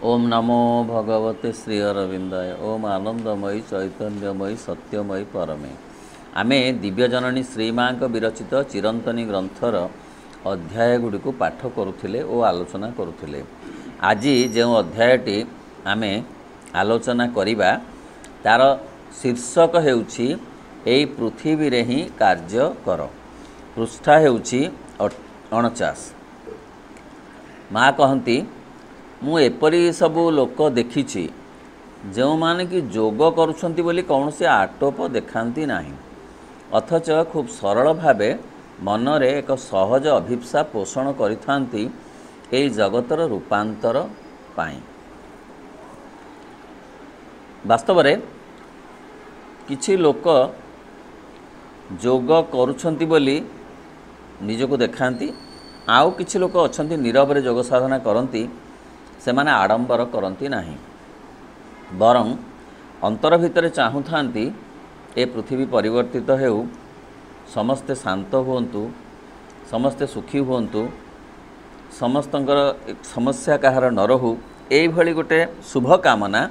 ओम नमो भगवते श्री अरविंदाय। ओम आनंदमयी चैतन्यमयी सत्यमयी परमे। आमे दिव्यजननी श्रीमाँ विरचित चिरंतनी ग्रंथर अध्याय गुड़ी पाठ करुले और आलोचना करुले। आज जो अध्यायटी आमे आलोचना करिबा तार शीर्षक हेउछि एई पृथ्वी रे ही कार्य कर। पृष्ठा हेउछि 49। माँ कहती मु एपरी सबू लोक देखिछि जो माने कि जोग करुछंती बोली कौनसी आटोप देखांती नाही, अथच खूब सरल भावे मनरे एक सहज अभिप्सा पोषण करिथांती एई जगतर रूपांतर पाई। वास्तव रे किछि लोक जोग करुछंती बोली निजको देखांती, आउ किछि लोक अछंती नीरव रे जोग साधना करंती, सेमाने आडंबर करती नहीं, बरं अंतर भितर चाहूथांती ए पृथ्वी परिवर्तित हेउ, समस्ते शांत हुंतु, समस्ते सुखी हुंतु, समस्तंकर समस्या कहार न रहू, एई भली गोटे शुभ कामना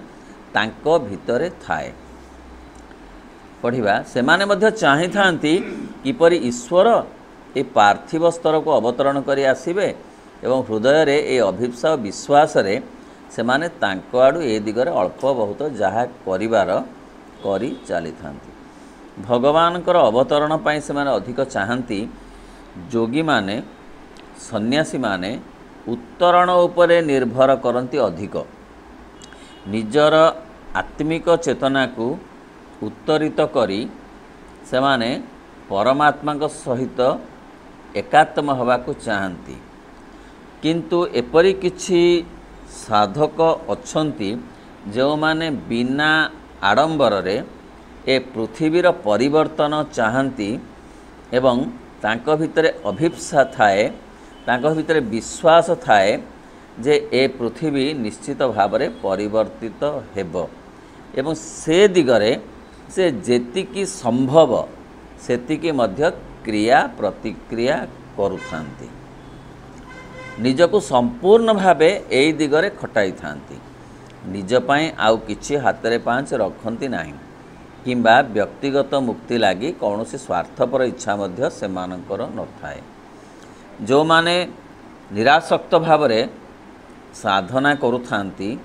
तांको भितरे थाए। पढ़िबा सेमाने मध्य चाहिथांती किपरि ईश्वर ए पार्थिव स्तर को अवतरण करी आसीबे एवं हृदय रे ए अभिप्सा विश्वास रे सेमाने तांको आडू ए दिगरे अल्प बहुत जहा करिवार करी चली थांती। भगवानकर अवतरण पाई सेमाने अधिक चाहंती। जोगी माने सन्यासी माने उत्तरण उपरे निर्भर करंती अधिक, निजर आत्मिक चेतना को उत्तरित करी सेमाने परमात्मा को सहित एकात्म हवा को चाहंती। किंतु एपरी किछि साधक अछंती जो माने बिना आडंबर रे ए पृथ्वीर परिवर्तन चाहंती एवं तांको भितरे अभिप्सा थाए, तांको भितरे विश्वास थाए जे ए पृथ्वी निश्चित भाव रे परिवर्तित हेबो एवं से दिगरे से जेतिकी संभव सेतिकी मध्य क्रिया प्रतिक्रिया करुथांती। निजको संपूर्ण भावे एई दिगरे खटाई थांती। निज पाई आउ किछि हातरे पांच रखंती नाही, किंबा व्यक्तिगत मुक्ति लागी कौनसी स्वार्थपर इच्छा मध्य सेमानकर न थाए। जो माने निरासक्त भावरे साधना करुथांती,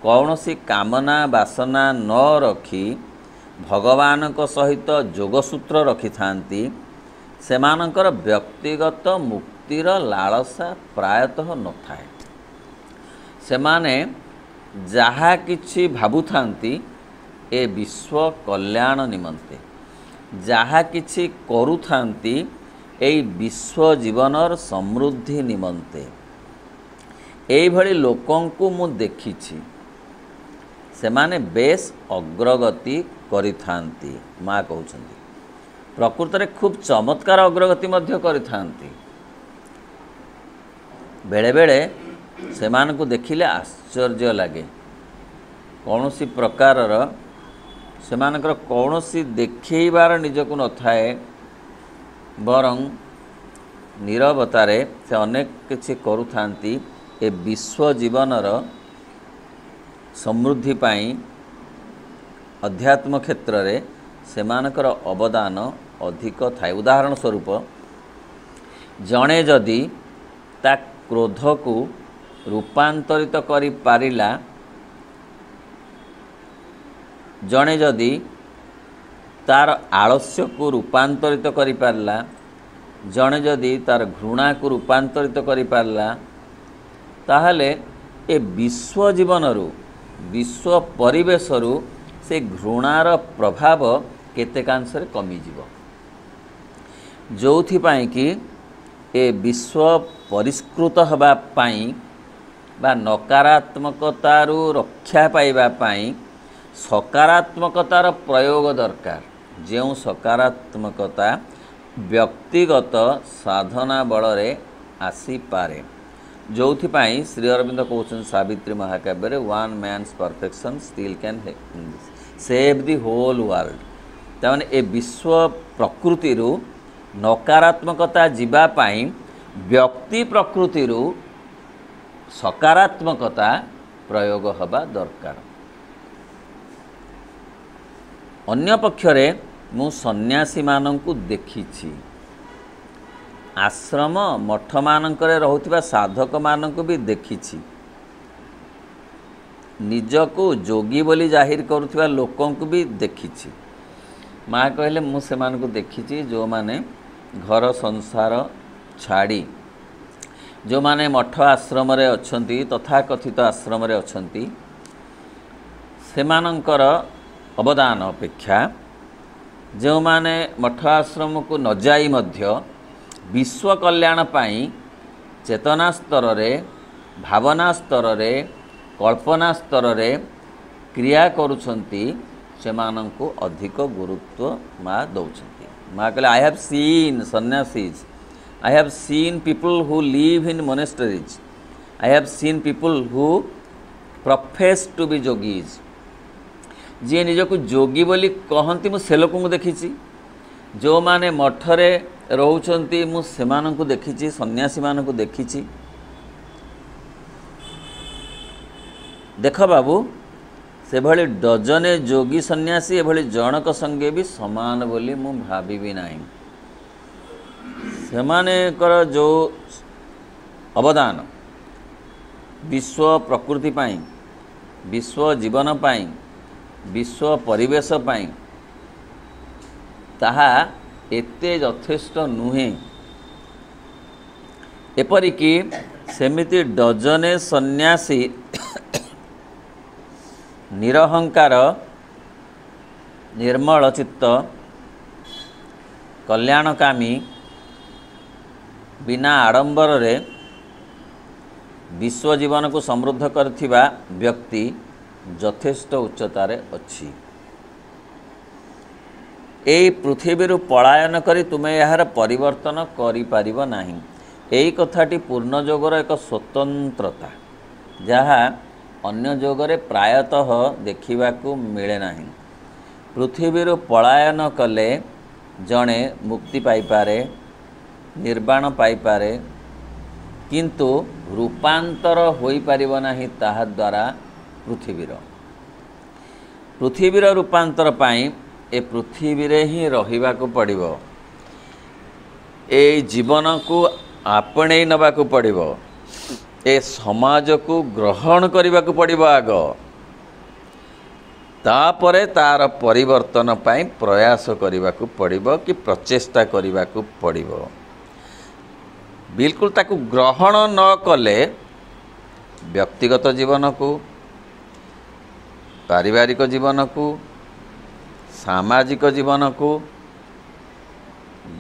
कौनसी कामना बासना न रखी भगवान को सहित जोगसूत्र रखि थांती, सेमानकर व्यक्तिगत मुक्तिर लालसा प्रायतः न थाए। सेमाने जहा किछि भाबुथांती ए विश्व कल्याण निमंते, जहा किछि करुथांती एई विश्व जीवनर समृद्धि निमंते। एई भली लोकंकु मु देखिछि, सेमाने बेस अग्रगति करिथांती। माँ कहउछंती प्रकृत रे खूब चमत्कार अग्रगति मध्य करिथांती। बेले बेले सेमानकु देखिले आश्चर्य लागे। कौनसी प्रकारर सेमानकर कौनसी देखैबार निजको न थाए, बरं नीरवतारे से अनेक किछि करुथांती ए विश्व जीवनर समृद्धि पाई। अध्यात्म क्षेत्र रे सेमानकर अवदान अधिक थाए। उदाहरण स्वरूप जणे जदि ता क्रोध को रूपांतरित करि पारिला, जणे जदि तार आलस्य को रूपांतरित करि पारला, जणे जदि तार घृणा को रूपांतरित करि पारला, ताहले ए विश्व जीवनरु विश्व परिवेशरु से घृणार प्रभाव केतेकांशरे कमी जीव। जोथि पाई कि ए विश्व परिष्कृत हबा पाई बा नकारात्मकतारु रक्षा पाइबा पाई सकारात्मकतार प्रयोग दरकार। जो सकारात्मकता व्यक्तिगत साधना बलरे आसी पारे, जोथि पाई श्री अरविंद कहउछन सावित्री महाकाव्य रे one man's perfection still can save the whole world. ताने ए विश्व प्रकृति रु नकारात्मकता जीवा पाई व्यक्ति प्रकृति रु सकारात्मकता प्रयोग हवा दरकार। अन्य पक्षरे मु सन्यासी मानंकु देखिछि, आश्रम मठ मानकरे रहुथिबा साधक मानंकु भी देखिछि, निजको जोगी बोली जाहिर करुथिबा लोकंकु भी देखिछि। माँ कहले मु सेमानकु देखिछि जो माने घर संसार छाड़ी जो माने मठ आश्रम रे अछंती तथाकथित आश्रम रे अछंती सेमानंकर अवदान अपेक्षा जो माने मठ आश्रम को न जाई मध्य विश्व कल्याण पाई चेतना स्तर रे भावना स्तर रे कल्पना स्तर रे क्रिया करुछंती सेमानंकु अधिक गुरुत्व माँ दौछंती। माँ कहले I have seen sannyasis, I have seen people who live in monasteries, I have seen people who profess to be yogis। जी निजको जोगी बोली कहती मु से लोक देखी, जो माने मठरे रोचंती मु सेमानंकु देखी, सन्यासी मानंकु देखी। देख बाबू से भली डजने जोगी सन्यासी एभली जनक संगे भी समान बोली मु भाबी नाही। सेमानेकर जो अवदान विश्व प्रकृति पाई, विश्व जीवन पाई, विश्व परिवेश पाई ताहा एते यथेष्ट नुहे। एपरिकी सेमिति डजने सन्यासी निरहंकार निर्मल चित्त कल्याणकामी बिना आडंबर रे विश्व जीवन को समृद्ध करथिबा व्यक्ति यथेष्ट उच्चतारे अछि। एई पृथ्वी पलायन करी तुमे यार परिवर्तन करि पारिबो नाही। एई कथाटी पूर्ण जोगर एक स्वतंत्रता जहाँ अन्य जोगरे प्रायतः देखिबाकू मिले नाही। पृथ्वी पलायन कले जणे मुक्ति पाई पारे, निर्वाण पाई पारे, किंतु रूपांतर होई पारिबो नाही ताहा द्वारा पृथ्वीर रूपांतर पाई ए पृथ्वी रे ही रहिबाकू पड़िबो, ए जीवन को आपणेई नबाकू पड़िबो, ए समाज को ग्रहण करबाकू पड़िबो आग, तापरे तार परिवर्तन पाई प्रयास करबाकू पड़िबो कि प्रचेष्टा करबाकू पड़िबो। बिल्कुल ताकू ग्रहण न कले व्यक्तिगत जीवन को, पारिवारिक जीवन को, सामाजिक जीवन को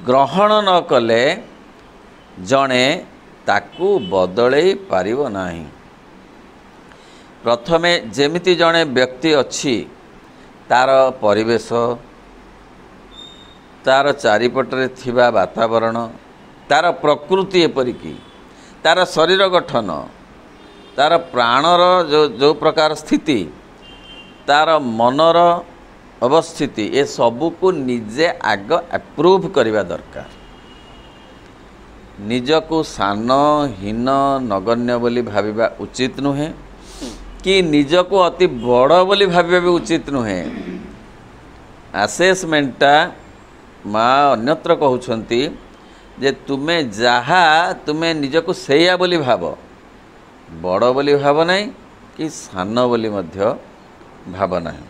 ग्रहण न कले जणे ताकू बदलई पारिबो नाही। प्रथमे जेमिति जणे व्यक्ति अछि तार परिवेश, तार चारिपटरे थिबा वातावरण, तार प्रकृति एपरिकी तार शरीर गठन, तार प्राणर जो प्रकार स्थिति, तार मनर अवस्थिति, ए सबू को निजे आग अप्रूव करवा दरकार। निजको सान हीन नगण्य बोली भाविबा उचित नुहे कि निजको अति बड़ बोली भाविबा भी उचित नुहे। आसेसमेंटा माँ अन्यत्र कहउछंती जे तुमे जहा तुमे निजको सेया बोली भाव, बड़ बोली भाव नहीं कि सान बोली मध्य भाव नहीं।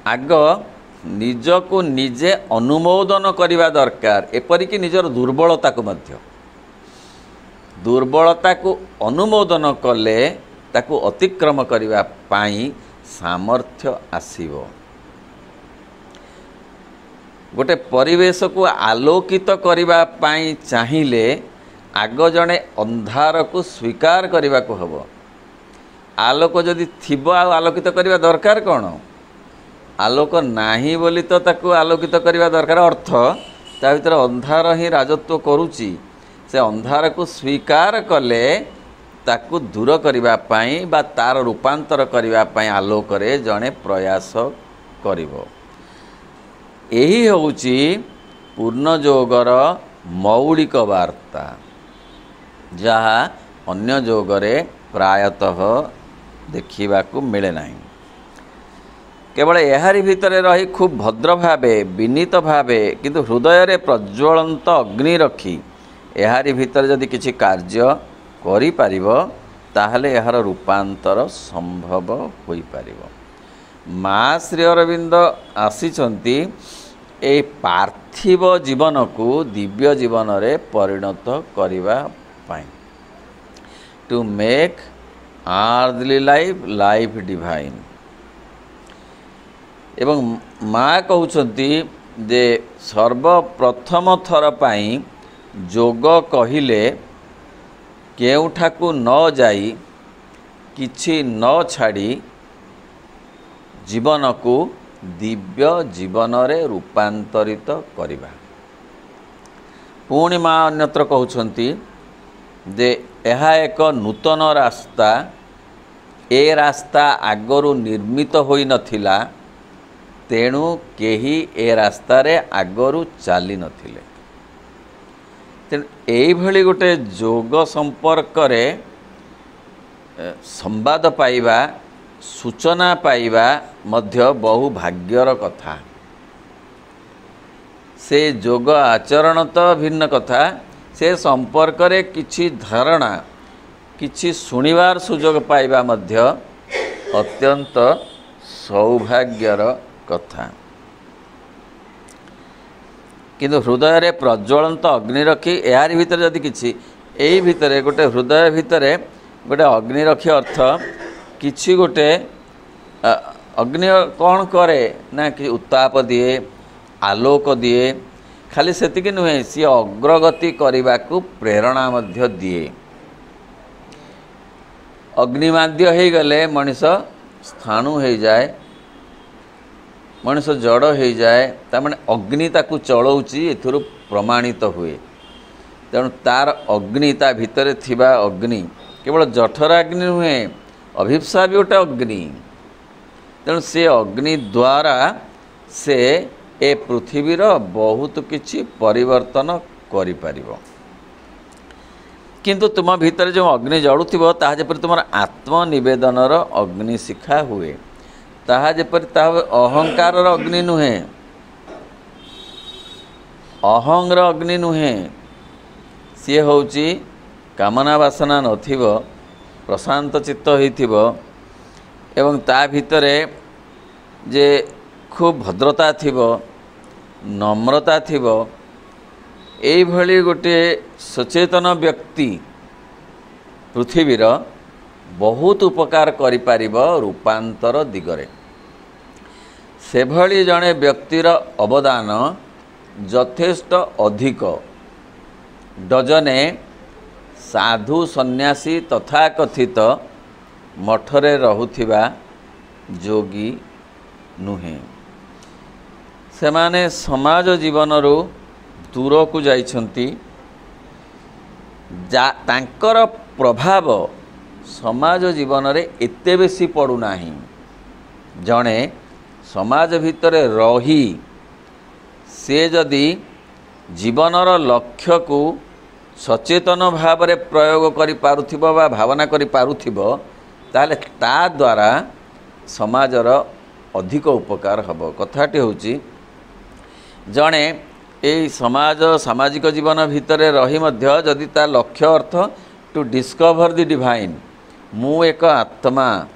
आग निजको निजे अनुमोदन करवा दरकार, एपरिकी निजर दुर्बलता को मध्य, दुर्बलता को अनुमोदन कले ताकू अतिक्रम करने पाई सामर्थ्य आसीबो। गोटे परिवेश को आलोकित करने पाई चाहिए आग जड़े अंधार को स्वीकार करने को हम। आलोक जदि थिबो आलोकित करने दरकार कौन? आलोक नाही बोली तो ताकू आलोकित करने दरकार। अर्थ ता भीतर अंधार ही राजत्व करुची, से अंधार को स्वीकार कले ताकू दूर करने पाई बा तार रूपांतर करने पाई आलोकरे जड़े प्रयास करिवो। यही होउची पूर्ण जोगर मौलिक वार्ता, जहाँ अन्य जोगरे प्रायतः देखा मिले ना। केवल यारी भितर रही खूब भद्र भावे विनीत भावे किंतु हृदय रे प्रज्वलंत अग्नि रखी यारी भितर जदि किछि कार्य करि पारिबो ताहले यार रूपांतर संभव होई पारिबो। माँ श्री अरविंद आसीचंती ए पार्थिव जीवन को दिव्य जीवन रे परिणत करिवा पाई, to make earthly life life divine. एवं माँ कहउचंती जे सर्वप्रथम थर पाई जोग कहिले केउठाकू न जाई किछि न छाड़ी जीवन को दिव्य जीवन रे रूपांतरित करिबा। पुणी माँ अन्यत्र कहउछंती जे यह एक नूतन रास्ता, ए रास्ता आगरू निर्मित होई नथिला, तेणु केही ए रास्ता रे आगरू चाली नथिले। तेणु एई भली गोटे जोग संपर्क रे संवाद पाइबा, सूचना पाइबा मध्य बहु भाग्यर कथा। से जोग आचरण तो भिन्न कथा, से संपर्क रे किछि धारणा किछि सुनिवार सुजोग पाइबा मध्य अत्यंत सौभाग्यर कथा। किंतु हृदय रे प्रज्वलंत अग्नि रखी यार भीतर जदि किछि एई भितरे गोटे हृदय भितरे गोटे अग्नि रखी अर्थ किछि गोटे अग्नि कौन करे ना कि उत्ताप दिए, आलोक दिए, खाली सेतिक नुहे सी अग्रगति करने को प्रेरणा मध्य दिए। अग्निमाद्य हो गले मनीष स्थाणु हो जाए, मनीष जड़ हो जाए, तार अग्नि ताकू चलाऊँची एथुरु प्रमाणित हुए। तेणु तार अग्नि ता भितर थिबा अग्नि केवल जठर अग्नि नुहे, अभिप्सा भी गोटे अग्नि। तेणु से अग्नि द्वारा से ए पृथ्वीर बहुत किछि परिवर्तन करि पारिबो। किंतु तुम भीतर जो अग्नि जड़ुथिबो ताहा जेपरि तुम आत्मनिवेदनर अग्नि शिखा हुए, ताहा जेपरि ताहा अहंकार अग्नि नुहे, अहंर अग्नि नुहे। सी होउची कामना वासना नथिबो, प्रशांत चित्त होइथिबो एवं ता भितरे जे खूब भद्रता थिबो, नम्रता थिबो। एई भली गोटे सचेतन व्यक्ति पृथ्वीर बहुत उपकार करि पारिबो रूपांतर दिगरे। से भली जणे व्यक्तिर अवदान यथेष्ट अधिक। डजने साधु सन्यासी तथाकथित मठरे रहुथिबा जोगी नुहे। सेमाने समाज जीवनरू दूर को जाइछंती, तांकर प्रभाव समाज जीवन रे एते बेसी पड़ू नाही। जणे समाज भितर रही से जदि जीवनर लक्ष्य को सचेतन भाव रे प्रयोग करि पारुथिबो बा भावना करि पारुथिबो ताले ता द्वारा समाजर अधिक उपकार हबो। कथाटी होची जणे ए समाज सामाजिक जीवन भितर रही मध्य जदि ता लक्ष्य अर्थ टू डिस्कवर द डिवाइन, मु एक आत्मा,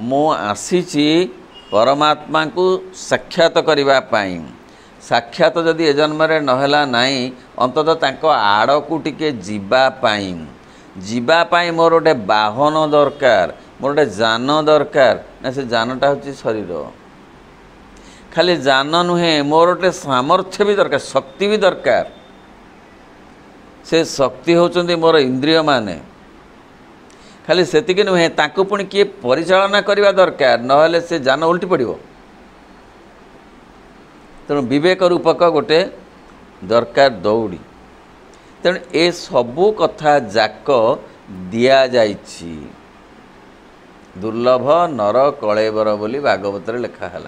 मु आसीची परमात्मा को साक्षात करिबा पाई। साक्षात जदि ए जन्म रे नहला नाही, अंततः तांको आड़ को टिके जीवा पाई मोर गोटे बाहन दरकार, मोर गोटे जान दरकार ना। से जानटा होची शरीर, खाली जान नुहे, मोर गोटे सामर्थ्य भी दरकार, शक्ति भी दरकार। से शक्ति होचंदी मोर इंद्रिय माने। खाली सेतिके नुहे, ताकू पुणी किए परिचालना करवा दरकार, नहले से जान उल्टी पड़िबो। तेणु विवेक रूपक गोटे दरकार दौड़ी। तेणु ए सबू कथा जाक दिया जाइछि। दुर्लभ नर कलेबर बोली भागवत लिखा है।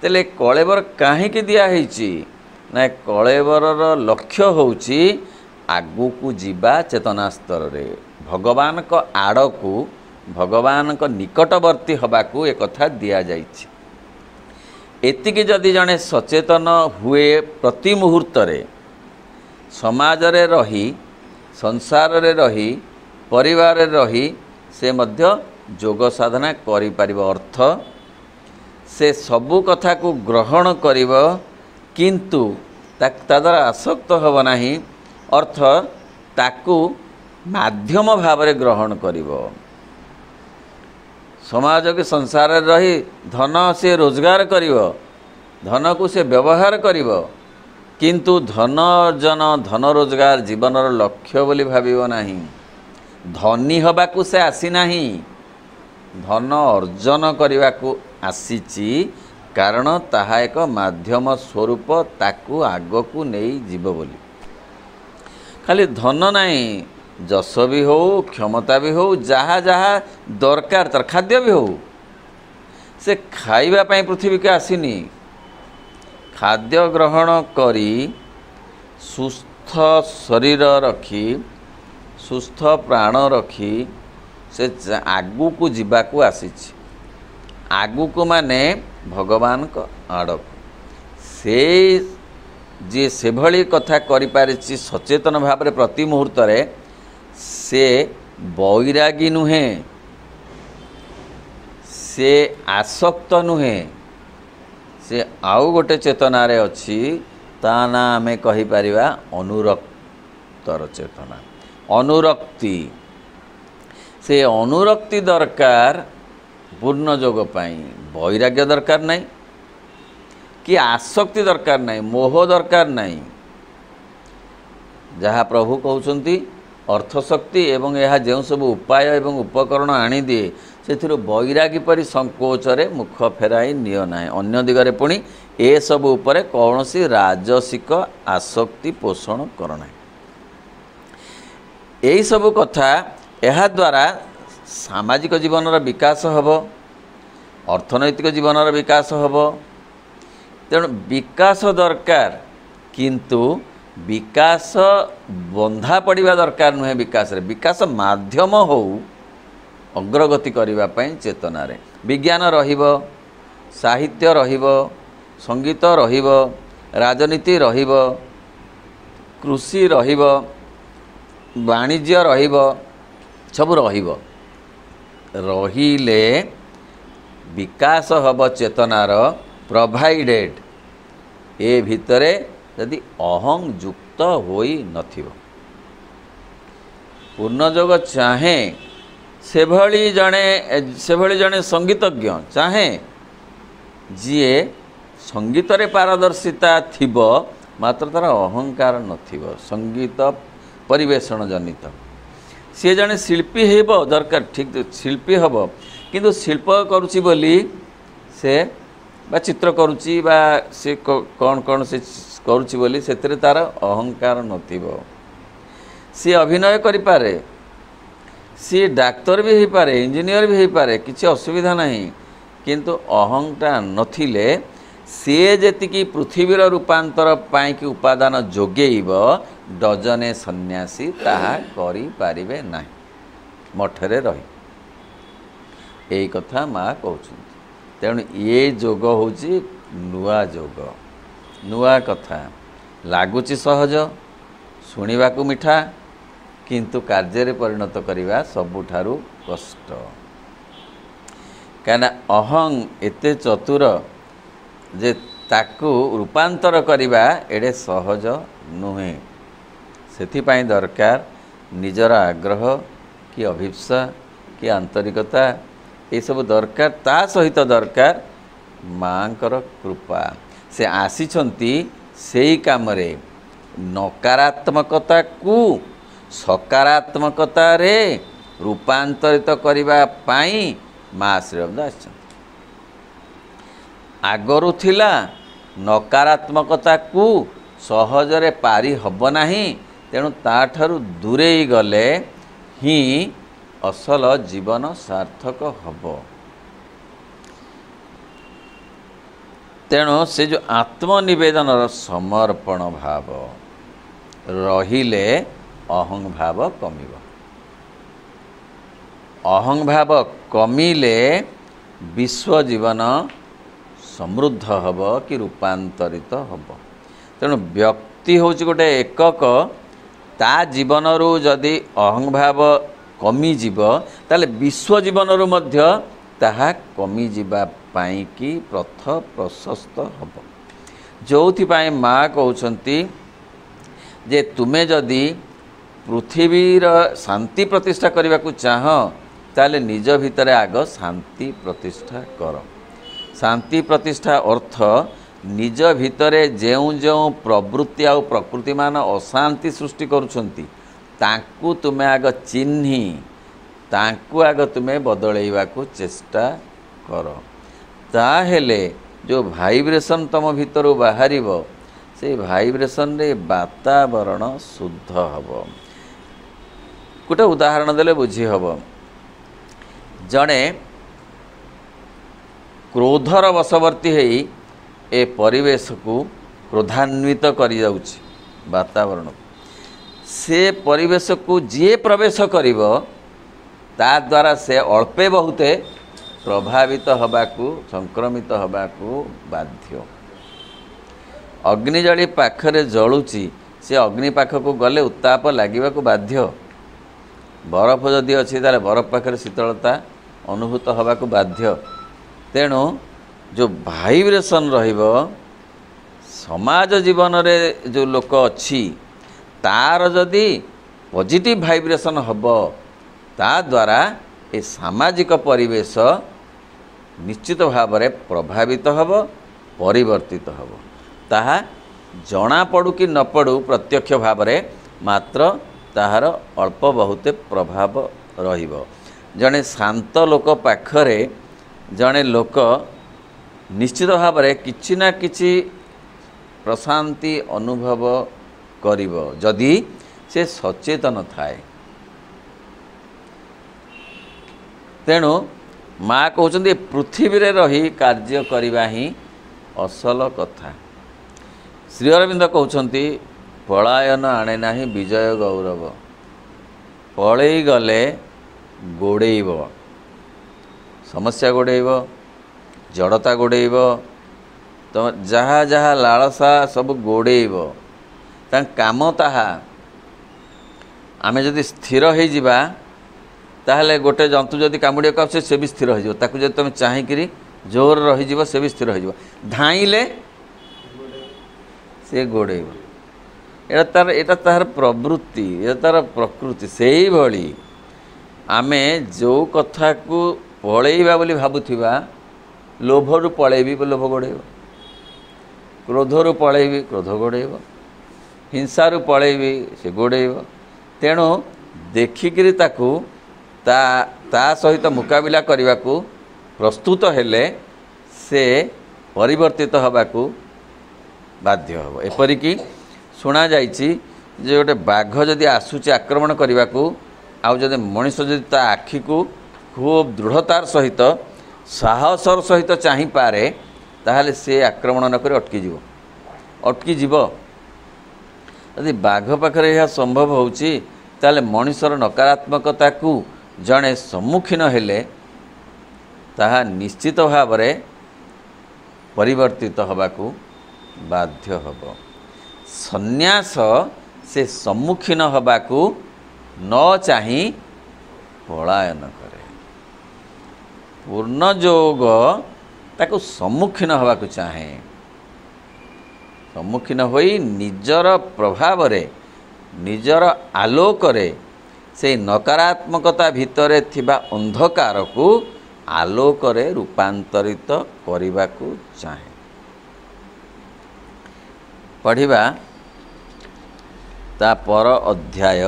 तेले कलेबर कहीं दिखाई ना, कलेबर लक्ष्य होउछि आगु को जीवा चेतना स्तर रे भगवान को आड़ को भगवान को निकटवर्ती हवाकू एक कथा दिया जाइछि। एतिकी जदि जड़े सचेतन हुए प्रति मुहूर्त समाज रे रही संसार रे रही परिवार रे रही से मध्य जोग साधना करि परिबो। अर्थ से सबु कथा को ग्रहण करिब किंतु ता द्वारा आसक्त हब नाही। अर्थ ताकू माध्यम भाव रे ग्रहण करिब। समाज के संसार रे रही धन से रोजगार करिब, धन को से व्यवहार करिब किंतु धन अर्जन धन रोजगार जीवनर लक्ष्य बोली भाबिब नाही। धनी हबाकू से आसी नाही, धन अर्जन करने आसीची कारण ताहा एक माध्यम स्वरूप ताकू आगकू नहीं जीव बोली। खाली धन नहीं, जस भी हो क्षमता भी हो जहाँ जहाँ दरकार तर खाद्य भी हो से खाइबा पई पृथ्वी के आसीनी। खाद्य ग्रहण करी सुस्थ शरीर रखी सुस्थ प्राण रखी से आगू को जीवा को आसीछि। आगू को माने भगवान को आड़क से जी से भली कथा करि पारिछि सचेतन भाव रे प्रति मुहूर्त रे से बैरागी नुहे, से आसक्त नुहे, से आउ गोटे चेतना रे अछि ता ना आमे कहि परिबा अनुरक्तर चेतना अनुरक्ति। से अनुरक्ति दरकार पूर्ण जोग पाई। बैराग्य दरकार नहीं कि आसक्ति दरकार नहीं, मोह दरकार नहीं। जहाँ प्रभु कहउछंती अर्थशक्ति एवं यह जो सब उपाय एवं उपकरण आनी दिए से बैरागी परि संकोचरे मुख फेराई नियो ना। अन्य दिगरे पुणी ए सब उपरे कौनसी राजसिक आसक्ति पोषण करना। यही सब कथा यह द्वारा सामाजिक जीवनर विकास हब, अर्थनैतिक जीवनर विकास हब। तेणु विकास दरकार किंतु विकास बंधा पड़िबा दरकार नुहे। विकास रे विकास माध्यम हो अग्रगति करिबा पई चेतना रे विज्ञान रहिब, साहित्य रहिब, संगीत रहिब, राजनीति रहिब, कृषि रहिब, वाणिज्य रहिब, सब रहिब। रहिले विकास हब चेतनार प्रोवाइडेड ए भितरे यदि अहं युक्त होई नथिबो। पूर्णयोग चाहे से भली जणे संगीतज्ञ चाहे जीए संगीत रे पारदर्शिता थिबो मात्र तार अहंकार नथिबो संगीत परिवेषण जनित। सी जड़े शिल्पी हेब दरकार ठीक शिल्पी हम किंतु शिल्प करुच्ची बोली से बा चित्र करुच्ची बा से कौन कौन से करुच्ची बोली से तार अहंकार नथिबो। सी अभिनय करि पारे, सी डाक्तर भी हो पारे, इंजीनियर भी हो पारे, किसी असुविधा नहीं किंतु अहंकार नथिले सी जेतिकी पृथ्वीर रूपांतर पाई उपादान जोगेइब डजने सन्यासी ताहा करि पारिबे नाही मठरे रही। यही कथा माँ कहउछन्ति। तेणु ये जोग होची नुआ जोग, नुआ कथा लागुची सहज शुणिबा को मिठा किंतु कार्य परिणत करवा सबुठारु कष्ट। कहना अहं एते चतुर जे ताकू रूपांतर करवा एडे सहज नुहे। सेथिपाई दरकार निजर आग्रह कि अभिप्सा कि आंतरिकता ये सब दरकार। ता सहित दरकार माँकर कृपा। से आसीछंती सेई काम रे नकारात्मकता को सकारात्मकता रे रूपांतरित करने पाई माँ आशीर्वाद आछन। आगरू थिला नकारात्मकता को सहजरे पारी हब नाही। तेणु ताठारु दूरे गले ही असल जीवन सार्थक हब। तेणु से जो आत्मनिवेदन समर्पण भाव रहिले अहं भाव कमिब। ଅହଂଭାବ କମିଲେ ବିଶ୍ୱ ଜୀବନ ସମୃଦ୍ଧ ହେବ କି ରୂପାନ୍ତରିତ ହେବ। ତେଣୁ ବ୍ୟକ୍ତି ହେଉଛି ଗୋଟେ ଏକକ, ତା ଜୀବନରୁ ଯଦି ଅହଂଭାବ କମିଯିବ ତାହେଲେ ବିଶ୍ୱ ଜୀବନରୁ ମଧ୍ୟ ତାହା କମିଯିବା ପାଇଁକି ପଥ ପ୍ରଶସ୍ତ ହେବ। ଯେଉଁଥିପାଇଁ ମା' କହୁଛନ୍ତି ଯେ ତୁମେ ଯଦି ପୃଥିବୀର ଶାନ୍ତି ପ୍ରତିଷ୍ଠା କରିବାକୁ ଚାହଁ ତାହେଲେ ନିଜ ଭିତରେ ଆଗ ଶାନ୍ତି ପ୍ରତିଷ୍ଠା କର। ଶାନ୍ତି ପ୍ରତିଷ୍ଠା ଅର୍ଥ ନିଜ ଭିତରେ ଯେଉଁ ଯେଉଁ ପ୍ରବୃତ୍ତି ଆଉ ପ୍ରକୃତିମାନ ଅଶାନ୍ତି ସୃଷ୍ଟି କରୁଛନ୍ତି ତାଙ୍କୁ ତୁମେ ଆଗ ଚିହ୍ନି ତାଙ୍କୁ ଆଗ ତୁମେ ବଦଳେଇବାକୁ ଚେଷ୍ଟା କର। ତାହେଲେ ଯେଉଁ ଭାଇବ୍ରେସନ୍ ତୁମ ଭିତରୁ ବାହାରିବ ସେଇ ଭାଇବ୍ରେସନ୍ରେ ବାତାବରଣ ଶୁଦ୍ଧ ହେବ। ଗୋଟେ ଉଦାହରଣ ଦେଲେ ବୁଝି ହେବ। ଜଣେ କ୍ରୋଧର ବଶବର୍ତ୍ତୀ ହେଇ ଏ ପରିବେଶକୁ କ୍ରୋଧାନ୍ୱିତ କରିଯାଉଛି ବାତାବରଣକୁ। ସେ ପରିବେଶକୁ ଯିଏ ପ୍ରବେଶ କରିବ ତା ଦ୍ୱାରା ସେ ଅଳ୍ପେ ବହୁତେ ପ୍ରଭାବିତ ହେବାକୁ ସଂକ୍ରମିତ ହେବାକୁ ବାଧ୍ୟ। ଅଗ୍ନିଜଳି ପାଖରେ ଜଳୁଛି, ସେ ଅଗ୍ନି ପାଖକୁ ଗଲେ ଉତ୍ତାପ ଲାଗିବାକୁ ବାଧ୍ୟ। ବରଫ ଯଦି ଅଛି ତାହେଲେ ବରଫ ପାଖରେ ଶୀତଳତା ଅନୁଭୂତ ହେବାକୁ ବାଧ୍ୟ। ତେଣୁ ଯେଉଁ ଭାଇବ୍ରେସନ୍ ରହିବ ସମାଜ ଜୀବନରେ ଯେଉଁ ଲୋକ ଅଛି ତାର ଯଦି ପଜିଟିଭ୍ ଭାଇବ୍ରେସନ୍ ହେବ ତା ଦ୍ୱାରା ଏ ସାମାଜିକ ପରିବେଶ ନିଶ୍ଚିତ ଭାବରେ ପ୍ରଭାବିତ ହେବ, ପରିବର୍ତ୍ତିତ ହେବ। ତାହା ଜଣାପଡ଼ୁ କି ନ ପଡ଼ୁ ପ୍ରତ୍ୟକ୍ଷ ଭାବରେ ମାତ୍ର ତାହାର ଅଳ୍ପ ବହୁତ ପ୍ରଭାବ ରହିବ। ଜଣେ ଶାନ୍ତ ଲୋକ ପାଖରେ ଜଣେ ଲୋକ ନିଶ୍ଚିତ ଭାବରେ କିଛି ନା କିଛି ପ୍ରଶାନ୍ତି ଅନୁଭବ କରିବ ଯଦି ସେ ସଚେତନ ଥାଏ। ତେଣୁ ମା' କହୁଛନ୍ତି ପୃଥିବୀରେ ରହି କାର୍ଯ୍ୟ କରିବା ହିଁ ଅସଲ କଥା। ଶ୍ରୀ ଅରବିନ୍ଦ କହୁଛନ୍ତି ପଳାୟନ ଆଣେ ନାହିଁ ବିଜୟ ଗୌରବ। ପଳେଇ ଗଲେ ଗୋଡ଼େଇବ, ସମସ୍ୟା ଗୋଡ଼େଇବ, ଜଡ଼ତା ଗୋଡ଼େଇବ, ତ ଯାହା ଯାହା ଲାଳସା ସବୁ ଗୋଡ଼େଇବ। ତାଙ୍କ କାମ ତାହା। ଆମେ ଯଦି ସ୍ଥିର ହେଇଯିବା ତାହେଲେ ଗୋଟେ ଜନ୍ତୁ ଯଦି କାମୁଡ଼ିବାକୁ ଆସୁଛି ସେ ବି ସ୍ଥିର ହୋଇଯିବ। ତାକୁ ଯଦି ତୁମେ ଚାହିଁକିରି ଜୋର ରହିଯିବ ସେ ବି ସ୍ଥିର ହୋଇଯିବ। ଧାଇଁଲେ ସେ ଗୋଡ଼େଇବ। ଏଇଟା ତାହାର ପ୍ରବୃତ୍ତି, ଏଇଟା ତାର ପ୍ରକୃତି। ସେଇଭଳି ଆମେ ଯେଉଁ କଥାକୁ ପଳେଇବା ବୋଲି ଭାବୁଥିବା, ଲୋଭରୁ ପଳେଇବି ଲୋଭ ଗୋଡ଼େଇବ, କ୍ରୋଧରୁ ପଳେଇବି କ୍ରୋଧ ଗୋଡ଼େଇବ, ହିଂସାରୁ ପଳେଇବି ସେ ଗୋଡ଼େଇବ। ତେଣୁ ଦେଖିକିରି ତାକୁ ତା ସହିତ ମୁକାବିଲା କରିବାକୁ ପ୍ରସ୍ତୁତ ହେଲେ ସେ ପରିବର୍ତ୍ତିତ ହେବାକୁ ବାଧ୍ୟ ହେବ। ଏପରିକି ଶୁଣାଯାଇଛି ଯେ ଗୋଟେ ବାଘ ଯଦି ଆସୁଛି ଆକ୍ରମଣ କରିବାକୁ, ଆଉ ଯଦି ମଣିଷ ଯଦି ତା ଆଖିକୁ ଖୁବ୍ ଦୃଢ଼ତାର ସହିତ ସାହସର ସହିତ ଚାହିଁପାରେ ତାହେଲେ ସେ ଆକ୍ରମଣ ନକରି ଅଟକିଯିବ। ଯଦି ବାଘ ପାଖରେ ଏହା ସମ୍ଭବ ହେଉଛି ତାହେଲେ ମଣିଷର ନକାରାତ୍ମକତାକୁ ଜଣେ ସମ୍ମୁଖୀନ ହେଲେ ତାହା ନିଶ୍ଚିତ ଭାବରେ ପରିବର୍ତ୍ତିତ ହେବାକୁ ବାଧ୍ୟ ହେବ। ସନ୍ନ୍ୟାସ ସେ ସମ୍ମୁଖୀନ ହେବାକୁ ନ ଚାହିଁ ପଳାୟନ କରେ। ପୂର୍ଣ୍ଣଯୋଗ ତାକୁ ସମ୍ମୁଖୀନ ହେବାକୁ ଚାହେଁ। ସମ୍ମୁଖୀନ ହୋଇ ନିଜର ପ୍ରଭାବରେ ନିଜର ଆଲୋକରେ ସେହି ନକାରାତ୍ମକତା ଭିତରେ ଥିବା ଅନ୍ଧକାରକୁ ଆଲୋକରେ ରୂପାନ୍ତରିତ କରିବାକୁ ଚାହେଁ। ପଢ଼ିବା ତା ପର ଅଧ୍ୟାୟ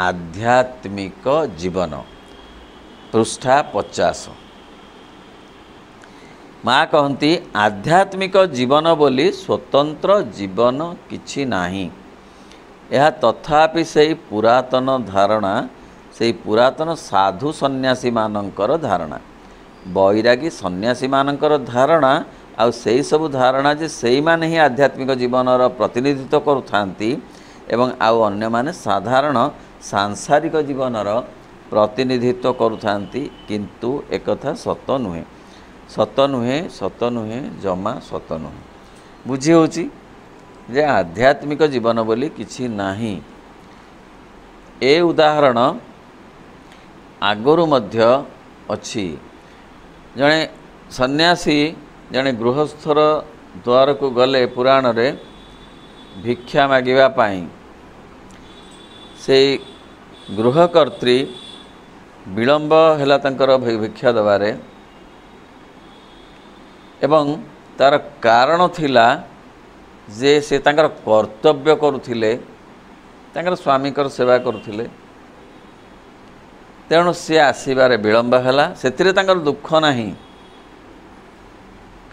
ଆଧ୍ୟାତ୍ମିକ ଜୀବନ, ପୃଷ୍ଠା 50। ମା' କହନ୍ତି ଆଧ୍ୟାତ୍ମିକ ଜୀବନ ବୋଲି ସ୍ୱତନ୍ତ୍ର ଜୀବନ କିଛି ନାହିଁ। ଏହା ତଥାପି ସେହି ପୁରାତନ ଧାରଣା, ସେହି ପୁରାତନ ସାଧୁ ସନ୍ନ୍ୟାସୀମାନଙ୍କର ଧାରଣା, ବୈରାଗୀ ସନ୍ନ୍ୟାସୀମାନଙ୍କର ଧାରଣା। ଆଉ ସେହି ସବୁ ଧାରଣା ଯେ ସେଇମାନେ ହିଁ ଆଧ୍ୟାତ୍ମିକ ଜୀବନର ପ୍ରତିନିଧିତ୍ୱ କରୁଥାନ୍ତି ଏବଂ ଆଉ ଅନ୍ୟମାନେ ସାଧାରଣ ସାଂସାରିକ ଜୀବନର ପ୍ରତିନିଧିତ୍ୱ କରୁଥାନ୍ତି, କିନ୍ତୁ ଏକଥା ସତ ନୁହେଁ, ସତ ନୁହେଁ, ସତ ନୁହେଁ, ଜମା ସତ ନୁହେଁ। ବୁଝି ହେଉଛି ଯେ ଆଧ୍ୟାତ୍ମିକ ଜୀବନ ବୋଲି କିଛି ନାହିଁ। ଏ ଉଦାହରଣ ଆଗରୁ ମଧ୍ୟ ଅଛି। ଜଣେ ସନ୍ନ୍ୟାସୀ ଜଣେ ଗୃହସ୍ଥର ଦ୍ୱାରକୁ ଗଲେ ପୁରାଣରେ ଭିକ୍ଷା ମାଗିବା ପାଇଁ। ସେଇ ଗୃହକର୍ତ୍ରୀ ବିଳମ୍ବ ହେଲା ତାଙ୍କର ଭିକ୍ଷା ଦେବାରେ, ଏବଂ ତାର କାରଣ ଥିଲା ଯେ ସେ ତାଙ୍କର କର୍ତ୍ତବ୍ୟ କରୁଥିଲେ, ତାଙ୍କର ସ୍ୱାମୀଙ୍କର ସେବା କରୁଥିଲେ, ତେଣୁ ସେ ଆସିବାରେ ବିଳମ୍ବ ହେଲା। ସେଥିରେ ତାଙ୍କର ଦୁଃଖ ନାହିଁ,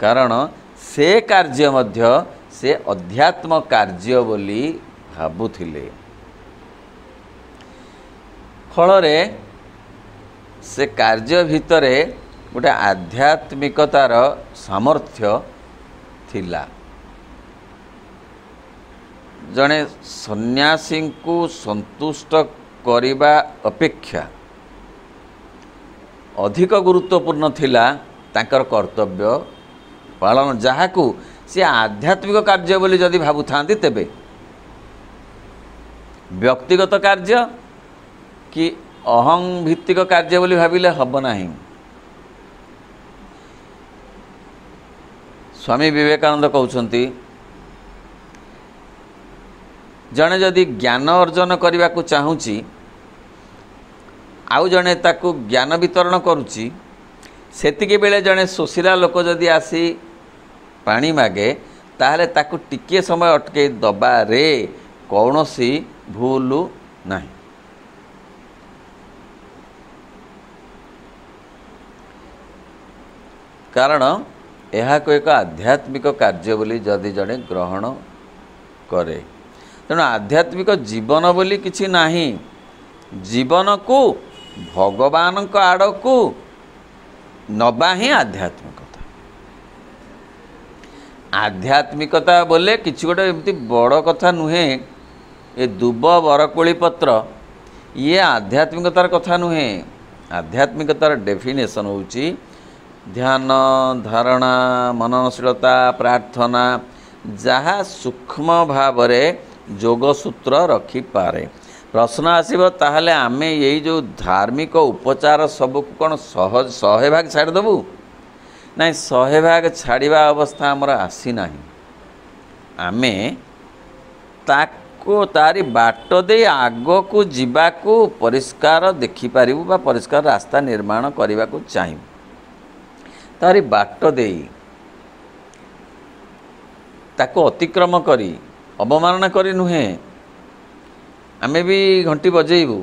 କାରଣ ସେ କାର୍ଯ୍ୟ ମଧ୍ୟ ସେ ଅଧ୍ୟାତ୍ମ କାର୍ଯ୍ୟ ବୋଲି ଭାବୁଥିଲେ। ଫଳରେ ସେ କାର୍ଯ୍ୟ ଭିତରେ ଗୋଟେ ଆଧ୍ୟାତ୍ମିକତାର ସାମର୍ଥ୍ୟ ଥିଲା। ଜଣେ ସନ୍ନ୍ୟାସୀଙ୍କୁ ସନ୍ତୁଷ୍ଟ କରିବା ଅପେକ୍ଷା ଅଧିକ ଗୁରୁତ୍ୱପୂର୍ଣ୍ଣ ଥିଲା ତାଙ୍କର କର୍ତ୍ତବ୍ୟ ପାଳନ, ଯାହାକୁ ସେ ଆଧ୍ୟାତ୍ମିକ କାର୍ଯ୍ୟ ବୋଲି ଯଦି ଭାବୁଥାନ୍ତି, ତେବେ ବ୍ୟକ୍ତିଗତ କାର୍ଯ୍ୟ କି ଅହଂ ଭିତ୍ତିକ କାର୍ଯ୍ୟ ବୋଲି ଭାବିଲେ ହେବ ନାହିଁ। ସ୍ୱାମୀ ବିବେକାନନ୍ଦ କହୁଛନ୍ତି, ଜଣେ ଯଦି ଜ୍ଞାନ ଅର୍ଜନ କରିବାକୁ ଚାହୁଁଛି, ଆଉ ଜଣେ ତାକୁ ଜ୍ଞାନ ବିତରଣ କରୁଛି, ସେତିକି ବେଳେ ଜଣେ ଶୋଷିଲା ଲୋକ ଯଦି ଆସି ପାଣି ମାଗେ, ତାହେଲେ ତାକୁ ଟିକିଏ ସମୟ ଅଟକେଇ ଦେବାରେ କୌଣସି ଭୁଲ ନାହିଁ। କାରଣ ଏହାକୁ ଏକ ଆଧ୍ୟାତ୍ମିକ କାର୍ଯ୍ୟ ବୋଲି ଯଦି ଜଣେ ଗ୍ରହଣ କରେ, ତେଣୁ ଆଧ୍ୟାତ୍ମିକ ଜୀବନ ବୋଲି କିଛି ନାହିଁ। ଜୀବନକୁ ଭଗବାନଙ୍କ ଆଡ଼କୁ ନବା ହିଁ ଆଧ୍ୟାତ୍ମିକତା। ଆଧ୍ୟାତ୍ମିକତା ବୋଲେ କିଛି ଗୋଟେ ଏମିତି ବଡ଼ କଥା ନୁହେଁ। ଏ ଦୁବ ବରକୋଳି ପତ୍ର ଇଏ ଆଧ୍ୟାତ୍ମିକତାର କଥା ନୁହେଁ। ଆଧ୍ୟାତ୍ମିକତାର ଡେଫିନେସନ୍ ହେଉଛି ଧ୍ୟାନ, ଧାରଣା, ମନନଶୀଳତା, ପ୍ରାର୍ଥନା, ଯାହା ସୂକ୍ଷ୍ମ ଭାବରେ ଯୋଗସୂତ୍ର ରଖିପାରେ। ପ୍ରଶ୍ନ ଆସିବ, ତାହେଲେ ଆମେ ଏଇ ଯେଉଁ ଧାର୍ମିକ ଉପଚାର ସବୁକୁ କ'ଣ ଶହେ ଭାଗ ଛାଡ଼ିଦେବୁ? ନାଇଁ, 100 ଭାଗ ଛାଡ଼ିବା ଅବସ୍ଥା ଆମର ଆସିନାହିଁ। ଆମେ ତାରି ବାଟ ଦେଇ ଆଗକୁ ଯିବାକୁ ପରିଷ୍କାର ଦେଖିପାରିବୁ ବା ପରିଷ୍କାର ରାସ୍ତା ନିର୍ମାଣ କରିବାକୁ ଚାହିଁବୁ। ତାରି ବାଟ ଦେଇ ତାକୁ ଅତିକ୍ରମ କରି, ଅବମାନନା କରି ନୁହେଁ। ଆମେ ବି ଘଣ୍ଟି ବଜେଇବୁ,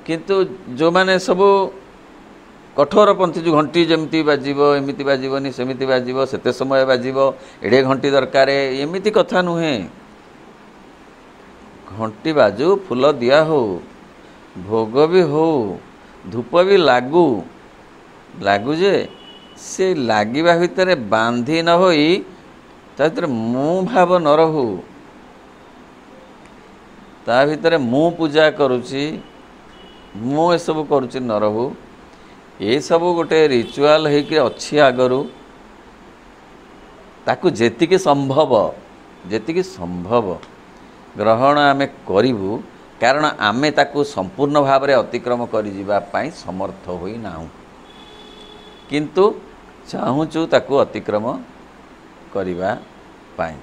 କିନ୍ତୁ ଯେଉଁମାନେ ସବୁ କଠୋରପନ୍ଥୀ, ଯେଉଁ ଘଣ୍ଟି ଯେମିତି ବାଜିବ, ଏମିତି ବାଜିବନି, ସେମିତି ବାଜିବ, ସେତେ ସମୟ ବାଜିବ, ଏଡ଼େ ଘଣ୍ଟି ଦରକାର, ଏମିତି କଥା ନୁହେଁ। ଘଣ୍ଟି ବାଜୁ, ଫୁଲ ଦିଆ ହଉ, ଭୋଗ ବି ହଉ, ଧୂପ ବି ଲାଗୁ, ଯେ ସେ ଲାଗିବା ଭିତରେ ବାନ୍ଧି ନ ହୋଇ ତା ଭିତରେ ମୁଁ ଭାବ ନ ରହୁ। ତା ଭିତରେ ମୁଁ ପୂଜା କରୁଛି, ମୁଁ ଏସବୁ କରୁଛି ନ ରହୁ। ଏସବୁ ଗୋଟେ ରିଚୁଆଲ୍ ହେଇକି ଅଛି ଆଗରୁ। ତାକୁ ଯେତିକି ସମ୍ଭବ ଗ୍ରହଣ ଆମେ କରିବୁ, କାରଣ ଆମେ ତାକୁ ସମ୍ପୂର୍ଣ୍ଣ ଭାବରେ ଅତିକ୍ରମ କରିଯିବା ପାଇଁ ସମର୍ଥ ହୋଇନାହୁଁ, କିନ୍ତୁ ଚାହୁଁଛୁ ତାକୁ ଅତିକ୍ରମ କରିବା ପାଇଁ।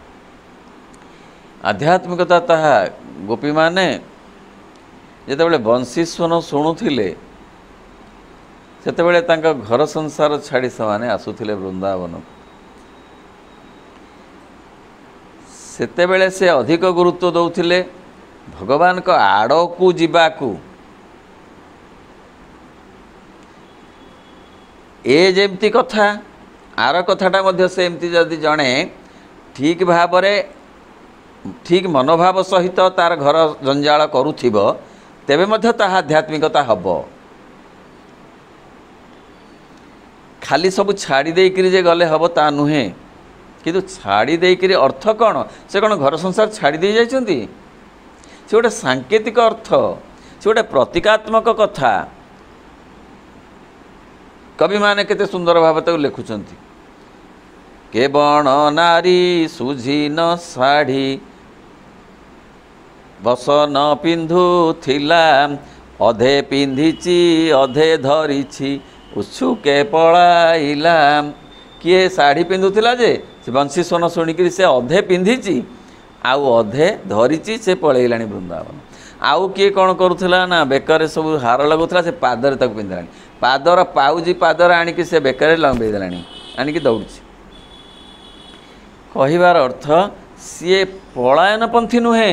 ଆଧ୍ୟାତ୍ମିକତା ତାହା ଗୋପୀମାନେ ଯେତେବେଳେ ବଂଶୀ ସ୍ୱନ ଶୁଣୁଥିଲେ, ସେତେବେଳେ ତାଙ୍କ ଘର ସଂସାର ଛାଡ଼ି ସେମାନେ ଆସୁଥିଲେ ବୃନ୍ଦାବନକୁ। ସେତେବେଳେ ସେ ଅଧିକ ଗୁରୁତ୍ୱ ଦେଉଥିଲେ ଭଗବାନଙ୍କ ଆଡ଼କୁ ଯିବାକୁ। ଏ ଯେମିତି କଥା, ଆର କଥାଟା ମଧ୍ୟ ସେମିତି ଯଦି ଜଣେ ଠିକ୍ ଭାବରେ, ଠିକ୍ ମନୋଭାବ ସହିତ ତାର ଘର ଜଞ୍ଜାଳ କରୁଥିବ, ତେବେ ମଧ୍ୟ ତାହା ଆଧ୍ୟାତ୍ମିକତା ହେବ। ଖାଲି ସବୁ ଛାଡ଼ି ଦେଇକରି ଯେ ଗଲେ ହେବ ତା ନୁହେଁ। କିନ୍ତୁ ଛାଡ଼ି ଦେଇକରି ଅର୍ଥ କ'ଣ? ସେ କ'ଣ ଘର ସଂସାର ଛାଡ଼ି ଦେଇ ଯାଇଛନ୍ତି? ସେ ଗୋଟେ ସାଙ୍କେତିକ ଅର୍ଥ। से गोटे प्रतीकात्मक कथा कवि माने केते सुंदर भाव लिखुंट के बण नारी सुझी न शाढ़ी बस न पिंधु थिला अधे पिंधिची अधे धरिछि उछुके पळाइला। किए शाढ़ी पिंधुला जे से बंशी सोन शुणिक से अधे पिंधिची आउ अधे धरिची से पळेइलाणी वृंदावन। आउ किए कौन करूला ना बेकर सब हार लगुला से पादर तक पिंधला पादर पाउजी पादर आणिकी से बेकर लंबे देलाणी आणिकी दौड़ी। कहिबार अर्थ सी पलायन पंथी नुहे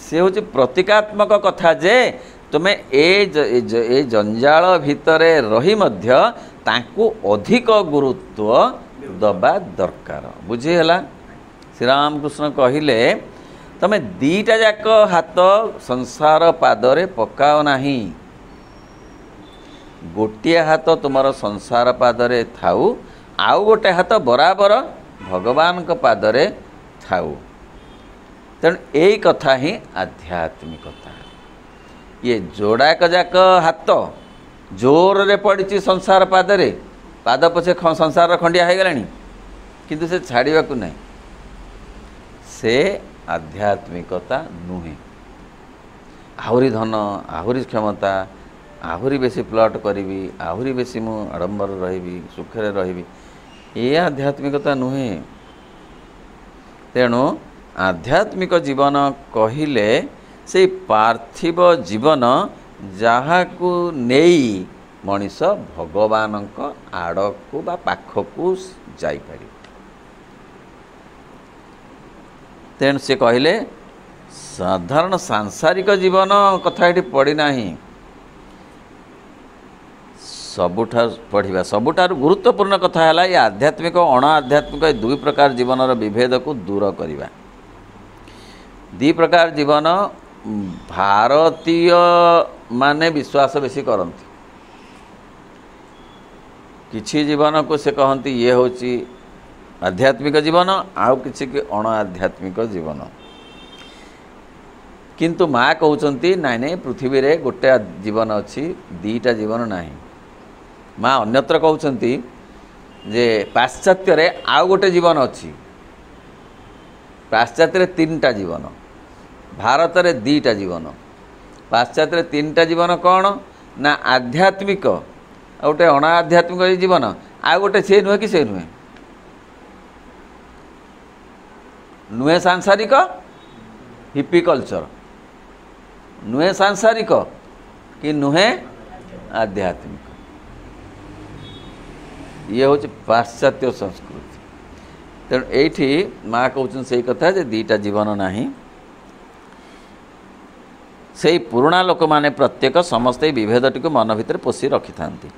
सी हूँ प्रतीकात्मक कथा जे तुम्हें ए जंजाल भितर रही मध्य तांकु अधिक गुरुत्व दबा दरकार। बुझीगला। श्रीरामकृष्ण कहिले तमें दीटा जाक हाथ संसार पादरे पकाओ नाही गोटे हाथ तुमर संसार पादरे थाऊ आउ गोटे हाथ बराबर भगवान को पादरे थाऊ। तेणु यही कथा ही आध्यात्मिकता। ये जोड़ाक जाक हाथ जोर रे पड़ी संसार पादरे पाद पछे संसार खंडिया हो गलानी किंतु से छाड़वा को नहीं से आध्यात्मिकता नुहे। आहुरी धन आहुरी क्षमता आहुरी बेसी प्लट करी आहुरी बेसी मु आडंबर रही सुखरे रही ये आध्यात्मिकता नुहे। तेणु आध्यात्मिक जीवन कहिले से पार्थिव जीवन जहाकू नेई मनीष भगवान आड़कू बा पाखकू जाइपारि। तेणु से कहले साधारण सांसारिक जीवन कथा ये पड़ी नाही सबुठार पढ़ा सबुठार गुरुत्वपूर्ण कथा है ये आध्यात्मिक अण आध्यात्मिक दुई प्रकार जीवन विभेद को दूर करवा। दी प्रकार जीवन भारतीय माने विश्वास बेसी करती किछि जीवन को से कहती ये हूँ आध्यात्मिक जीवन आउ किछि कि अण आध्यात्मिक जीवन। किंतु माँ कहते नाई नाई पृथ्वी रे गोटे जीवन अच्छी दीटा जीवन नाही। माँ अन्यत्र कहते जे पाश्चात्य रे आउ गोटे जीवन अच्छी पाश्चात्य रे तीनटा जीवन भारत रे दीटा जीवन। पाश्चात्य रे तीनटा जीवन कौन ना आध्यात्मिक गोटे अण आध्यात्मिक जीवन आ गोटे से नुहे कि से नुहे नुहे सांसारिक हिप्पी कल्चर नुहे सांसारिक कि नुहे आध्यात्मिक ये हूँ पाश्चात्य संस्कृति। तेणु एठी माँ कहते से कथा जे दीटा जीवन नाही। से पुराणा लोक माने प्रत्येक समस्ते विभेदटी को मन भितर पोषि रखि थांती।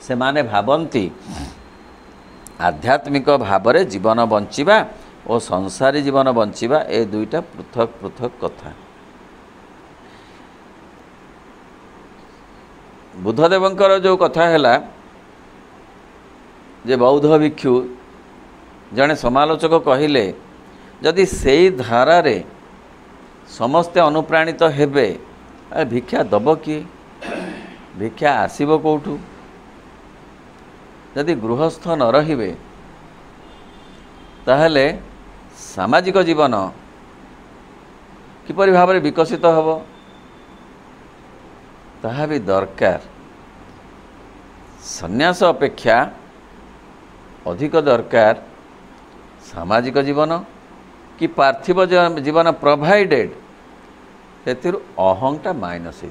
से माने भावंती आध्यात्मिक भावरे जीवन बंचिबा और संसारी जीवन बंचिबा ए दुईटा पृथक पृथक कथा। बुद्धदेवंकर जो कथा है जे बौद्ध भिक्षु जड़े समालोचक कहले जदि से धारा रे समस्ते अनुप्राणित हेबे भिक्षा दब किए भिक्षा आसीबो कोठू जदि गृहस्थ न रहिबे ताहले सामाजिक जीवन किपरि भाव विकसित हब ताहा भी दरकार। सन्यास अपेक्षा अधिक दरकार सामाजिक जीवन कि पार्थिव जीवन प्रोवाइडेड से अहंटा माइनस हो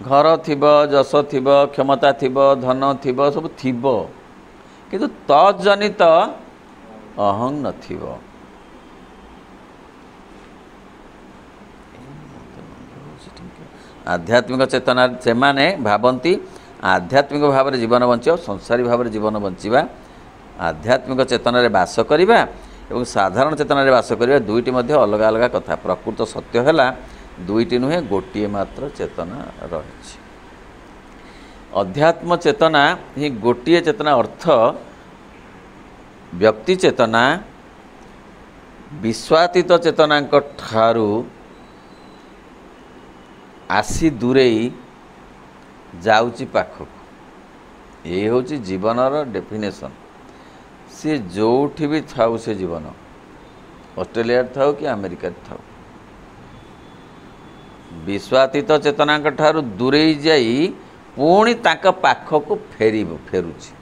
घर थिब जस थिब क्षमता थिब धन थिब सब थिब किंतु तजनित अहं नथिब। आध्यात्मिक चेतना से माने भावंती आध्यात्मिक भाव में जीवन बंचा संसारी भाव में जीवन बंचा आध्यात्मिक चेतन रे बास करिबा एवं साधारण चेतन रे बास करिबा दुईटी मध्य अलग अलग कथा। प्रकृत सत्य है दुईटी नुहे गोटे मात्र चेतना रही। अध्यात्म चेतना ही गोटे चेतना अर्थ व्यक्ति चेतना विश्वातीत चेतनांक ठारू आसी दूरेई जाउची पाखक। ये हूँ जीवनर डेफिनेशन। सी जोठी भी थाउ से जीवन ऑस्ट्रेलिया थाउ कि अमेरिका थाउ विश्वातीत चेतनांक ठारू दूरेई जाई पुणी तांका पाखक फेरुची।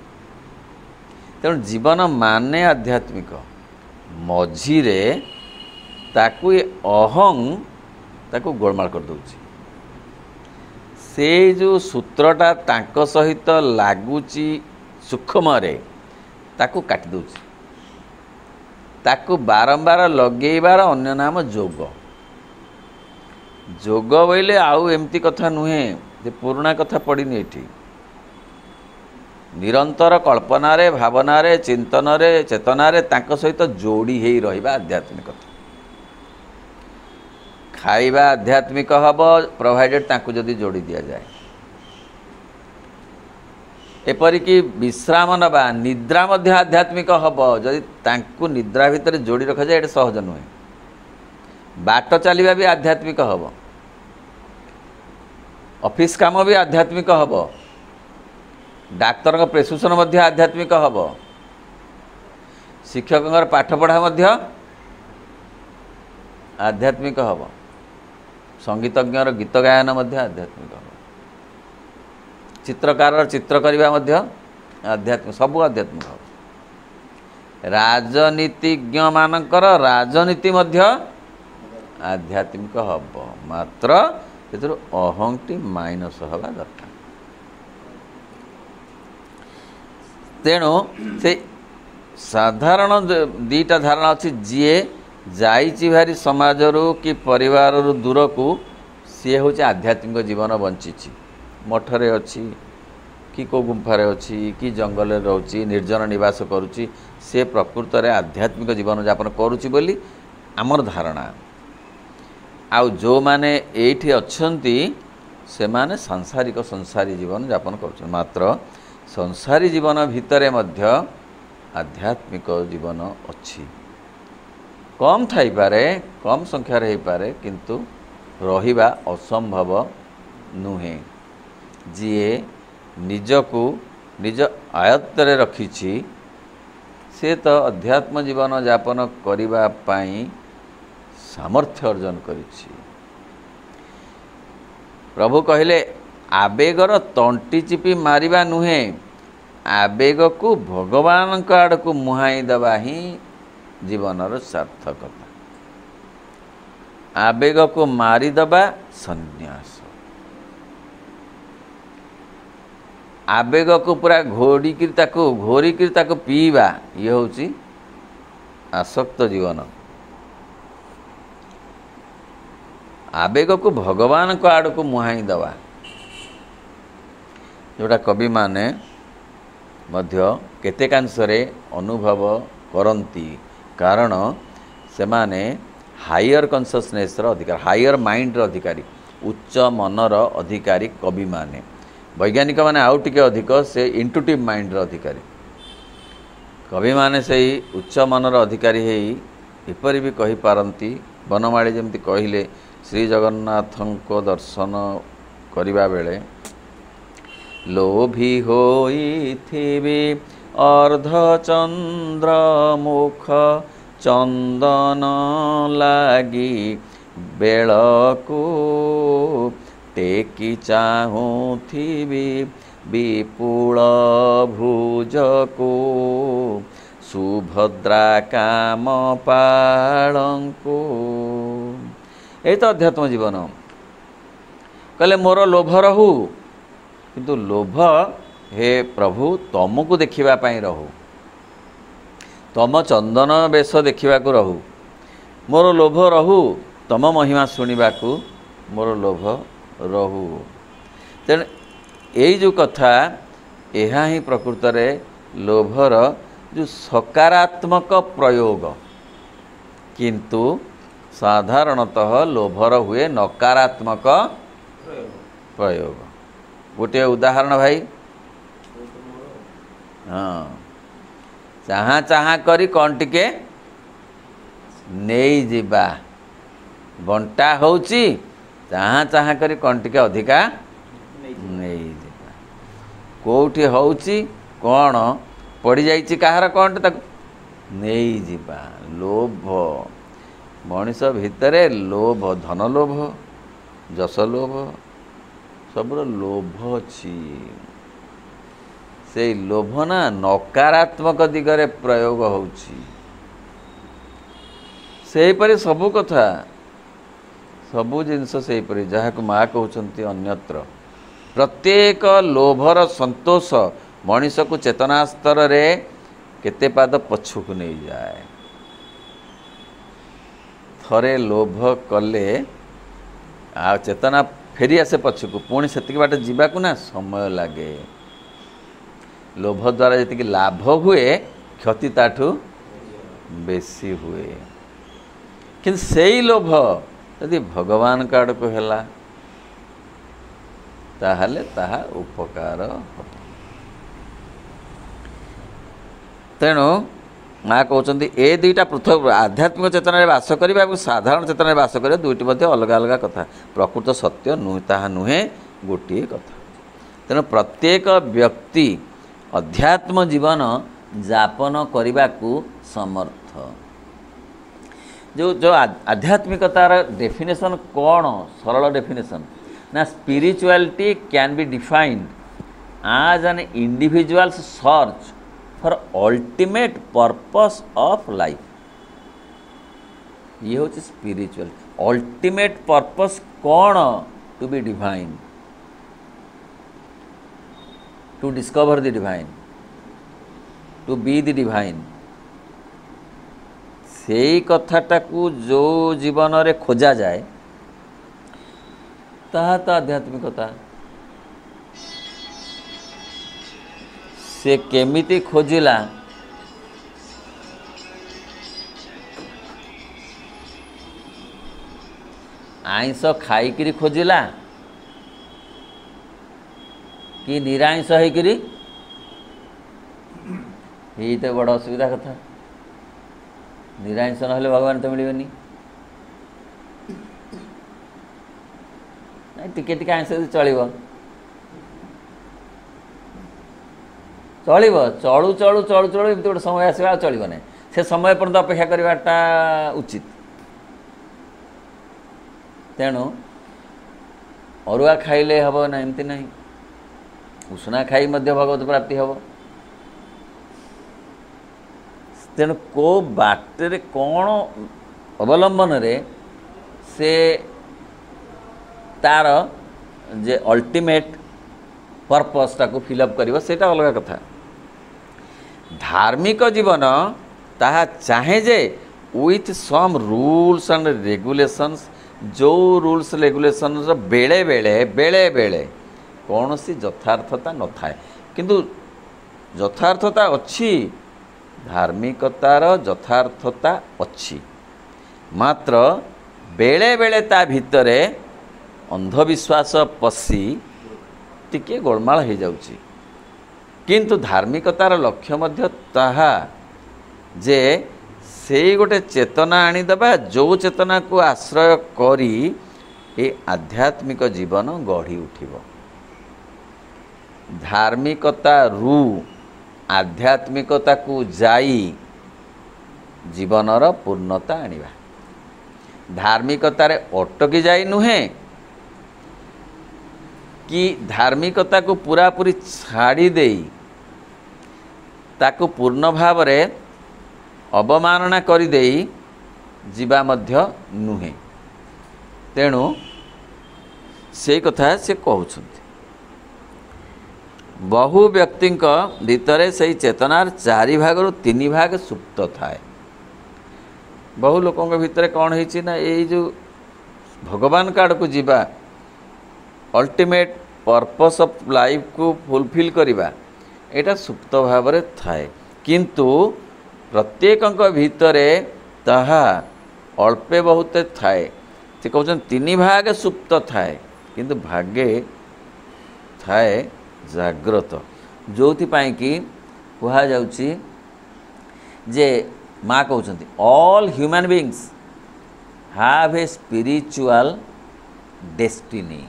तेणु जीवन माने आध्यात्मिक मझीरे ताकू ये अहं ताकू गोलमाल कर दउची। से जो सूत्रटा तांको सहित लागुची सूक्ष्मरे ताकू काटी दउची। ताकू बारंबार लगेइबार अन्य नाम जोग। जोग बोले आउ एमती कथा नुहे जे पुराणा कथा पड़नी एठी। निरंतर कल्पनारे भावनारे चिंतनरे चेतनारे तांको सहित जोड़ी हेई रहिबा आध्यात्मिकता। खाइबा आध्यात्मिक हब प्रोवाइडेड तांको जदि जोड़ी दिया जाए। एपरिक विश्राम नबा निद्रा मध्य आध्यात्मिक हब जदि तांको निद्रा भितर जोड़ी रखा जाए। सहज नुहे। बाट चलिबा भी आध्यात्मिक हब। ऑफिस काम भी आध्यात्मिक हब। डाक्तर प्रेस्क्रिप्शन मध्य आध्यात्मिक हब। शिक्षक पाठ पढ़ा मध्य आध्यात्मिक हब। संगीतज्ञर गीत गायन मध्य आध्यात्मिक हब। चित्रकार चित्र करबा मध्य आध्यात्मिक सब आध्यात्मिक हब। राजनीतिज्ञ मानकर राजनीति मध्य आध्यात्मिक हब। मात्र एथरो अहंटी माइनस हवा दरकार। तेणु से साधारण दीटा धारणा अच्छी जीए जाइची भारी समाज कि परिवार दूर को सी हूँ आध्यात्मिक जीवन बंची। मठरे अच्छी कि को गुंफारे अच्छी कि जंगल रोची निर्जन निवास करुच्ची से प्रकृत रे आध्यात्मिक जीवन यापन करुच्ची बोली आमर धारणा। आउ जो माने एठी अच्छंती से माने सांसारिक संसारी जीवन यापन करुच्छ। मात्र संसारी जीवन भितरे मध्य आध्यात्मिक जीवन अच्छी। कम थाई पारे कम संख्यार हो पारे किंतु रहिबा असंभव नुहे। जीए निजकू निज आयत्तरे रखिछि से तो अध्यात्म जीवन यापन करिबा पाई सामर्थ्य अर्जन करिछि। प्रभु कहले आवेगर तंटी चिपी मारिबा नुहे आवेग को भगवान आड़ को मुहाई दबा ही जीवनर सार्थकता। आवेग को मारिदबा संन्यास। आवेग को पूरा घोड़िकी घोरिकी पीवा ये हूँ आसक्त जीवन। आवेग को भगवान को आड़ को मुहाई दबा जोटा कवि माने मध्य केतेकांशरे अनुभव करती। कारण से माने हायर कॉन्शियसनेस अधिकारी हायर माइंड अधिकारी उच्च मनर अधिकारी कवि माने। वैज्ञानिक माने आउ टिके अधिक से इंटुटिव माइंड अधिकारी। कवि माने से उच्च मनर अधिकारी हेई एपरि भी कहि पारंती। बनमाळी जेमती कहिले श्री जगन्नाथंको दर्शन करिबा बेले लोभी होइथिबे अर्धचंद्र मुख चंदन लागी बेलको टेकी चाहुथिबे विपुल भुजको सुभद्रा काम पालंको। ये तो अध्यात्म जीवन। कहले मोर लोभ रहू किंतु लोभ हे प्रभु तुमको देखिबा पाई रहू। तम चंदन बेश देखा रहू। मोर लोभ रहू तम महिमा शुणवाक मोर लोभ रहू। तेणु यही जो कथा यह ही प्रकृत में लोभर जो सकारात्मक प्रयोग किंतु साधारणतः लोभर हुए नकारात्मक प्रयोग। गोटे उदाहरण भाई हाँ चाहा चाहा करी कौन टिके ନେଇଯିବା। ବଣ୍ଟା ହେଉଛି ଚାହାଁ ଚାହାଁ କରି କ'ଣ ଟିକେ ଅଧିକା ନେଇଯିବା। କେଉଁଠି ହେଉଛି କ'ଣ ପଡ଼ିଯାଇଛି କାହାର କ'ଣଟେ ତାକୁ ନେଇଯିବା। ଲୋଭ, ମଣିଷ ଭିତରେ ଲୋଭ, ଧନ ଲୋଭ, ଯଶ ଲୋଭ, ସବୁର ଲୋଭ ଅଛି। ସେଇ ଲୋଭ ନା ନକାରାତ୍ମକ ଦିଗରେ ପ୍ରୟୋଗ ହେଉଛି। ସେହିପରି ସବୁ କଥା, ସବୁ ଜିନିଷ ସେହିପରି, ଯାହାକୁ ମାଆ କହୁଛନ୍ତି ଅନ୍ୟତ୍ର। ପ୍ରତ୍ୟେକ ଲୋଭର ସନ୍ତୋଷ ମଣିଷକୁ ଚେତନା ସ୍ତରରେ କେତେ ପାଦ ପଛକୁ ନେଇଯାଏ। ଥରେ ଲୋଭ କଲେ ଆଉ ଚେତନା ଫେରି ଆସେ ପଛକୁ, ପୁଣି ସେତିକି ବାଟ ଯିବାକୁ ନା ସମୟ ଲାଗେ। ଲୋଭ ଦ୍ୱାରା ଯେତିକି ଲାଭ ହୁଏ, କ୍ଷତି ତାଠୁ ବେଶୀ ହୁଏ। କିନ୍ତୁ ସେଇ ଲୋଭ ଯଦି ଭଗବାନଙ୍କ ଆଡ଼କୁ ହେଲା ତାହେଲେ ତାହା ଉପକାର ହେବ। ତେଣୁ ମା କହୁଛନ୍ତି ଏ ଦୁଇଟା ପୃଥକ, ଆଧ୍ୟାତ୍ମିକ ଚେତନାରେ ବାସ କରିବା ଏବଂ ସାଧାରଣ ଚେତନାରେ ବାସ କରିବା ଦୁଇଟି ମଧ୍ୟ ଅଲଗା ଅଲଗା କଥା। ପ୍ରକୃତ ସତ୍ୟ ନୁହେଁ, ତାହା ନୁହେଁ, ଗୋଟିଏ କଥା। ତେଣୁ ପ୍ରତ୍ୟେକ ବ୍ୟକ୍ତି ଅଧ୍ୟାତ୍ମ ଜୀବନ ଯାପନ କରିବାକୁ ସମର୍ଥ। ଯେଉଁ ଆଧ୍ୟାତ୍ମିକତାର ଡେଫିନେସନ୍ କ'ଣ? ସରଳ ଡେଫିନେସନ୍ ନା, spirituality can be defined as an individual's search for ultimate purpose of life। ये होची स्पिरिचुअल अल्टीमेट पर्पस कौन? To be divine, to discover the divine, to be the divine. से कथाटा को जो जीवन रे खोजा जाए ताहा तो आध्यात्मिकता। से केमिति खोजिला, आइंस खाइकिरी खोजिला कि निराइंस होइकिरी? यही तो बड़ असुविधा कथा। निराइंस नहले भगवान तो मिलबेनी। टिके टिके आइंस चलिबो, चलिबो, चलू चलू चलू चलू एमती गोटे समय आसवा चलिबो ना। से समय पर्यंत अपेक्षा करवाटा उचित। तेणु अरुआ खाइले हब ना, एमती नहीं। उष्णा खाई मध्य भगवत प्राप्ति हब। तेणु को बाटे कौन अवलंबन रे से तार जे अल्टीमेट पर्पस टाको फिलअप करिवो, सेटा अलग कथा। धार्मिक जीवन ताहा चाहे जे with some rules and regulations. जो रूल्स रेगुलेशन बेले बेले बेले बेले कौन सी यथार्थता न थाए, किंतु यथार्थता अच्छी, धार्मिकतार यथार्थता अच्छी। मात्र बेले बेले ता भितरे अंधविश्वास पशि टिके गोलमाल हो जाउची। किंतु धार्मिकतार लक्ष्य मध्य ताहा जे से गोटे चेतना आनीदेवा, जो चेतना को आश्रय करी ए आध्यात्मिक जीवन गढ़ी उठिब। धार्मिकता रु आध्यात्मिकता को जाई जीवनर पूर्णता आनिबा। धार्मिकतारे अटकी जाई नुहे कि धार्मिकता को पूरा पूरी छाड़ी देई ताको पूर्ण भाव रे अवमानना करी देई जीवा मध्य नुहे। तेणु से कथा से कहउछन्ति। बहु व्यक्ति भितर से चेतनार 4 भाग 3 भाग सुप्त थाए। बहु लोकों भितर कौन है ना, ये जो भगवान का आड़ को जीवा, अल्टीमेट पर्पस ऑफ लाइफ को फुलफिल करिबा, एटा सुप्त भाव रे थाए। किंतु प्रत्येक भितरे ताहा अल्पे बहुत थाए। से कहते 3 भाग सुप्त थाए, किंतु भागे थाए जाग्रत। जो कि कहा जाउची जे माँ कहते all human beings have a spiritual destiny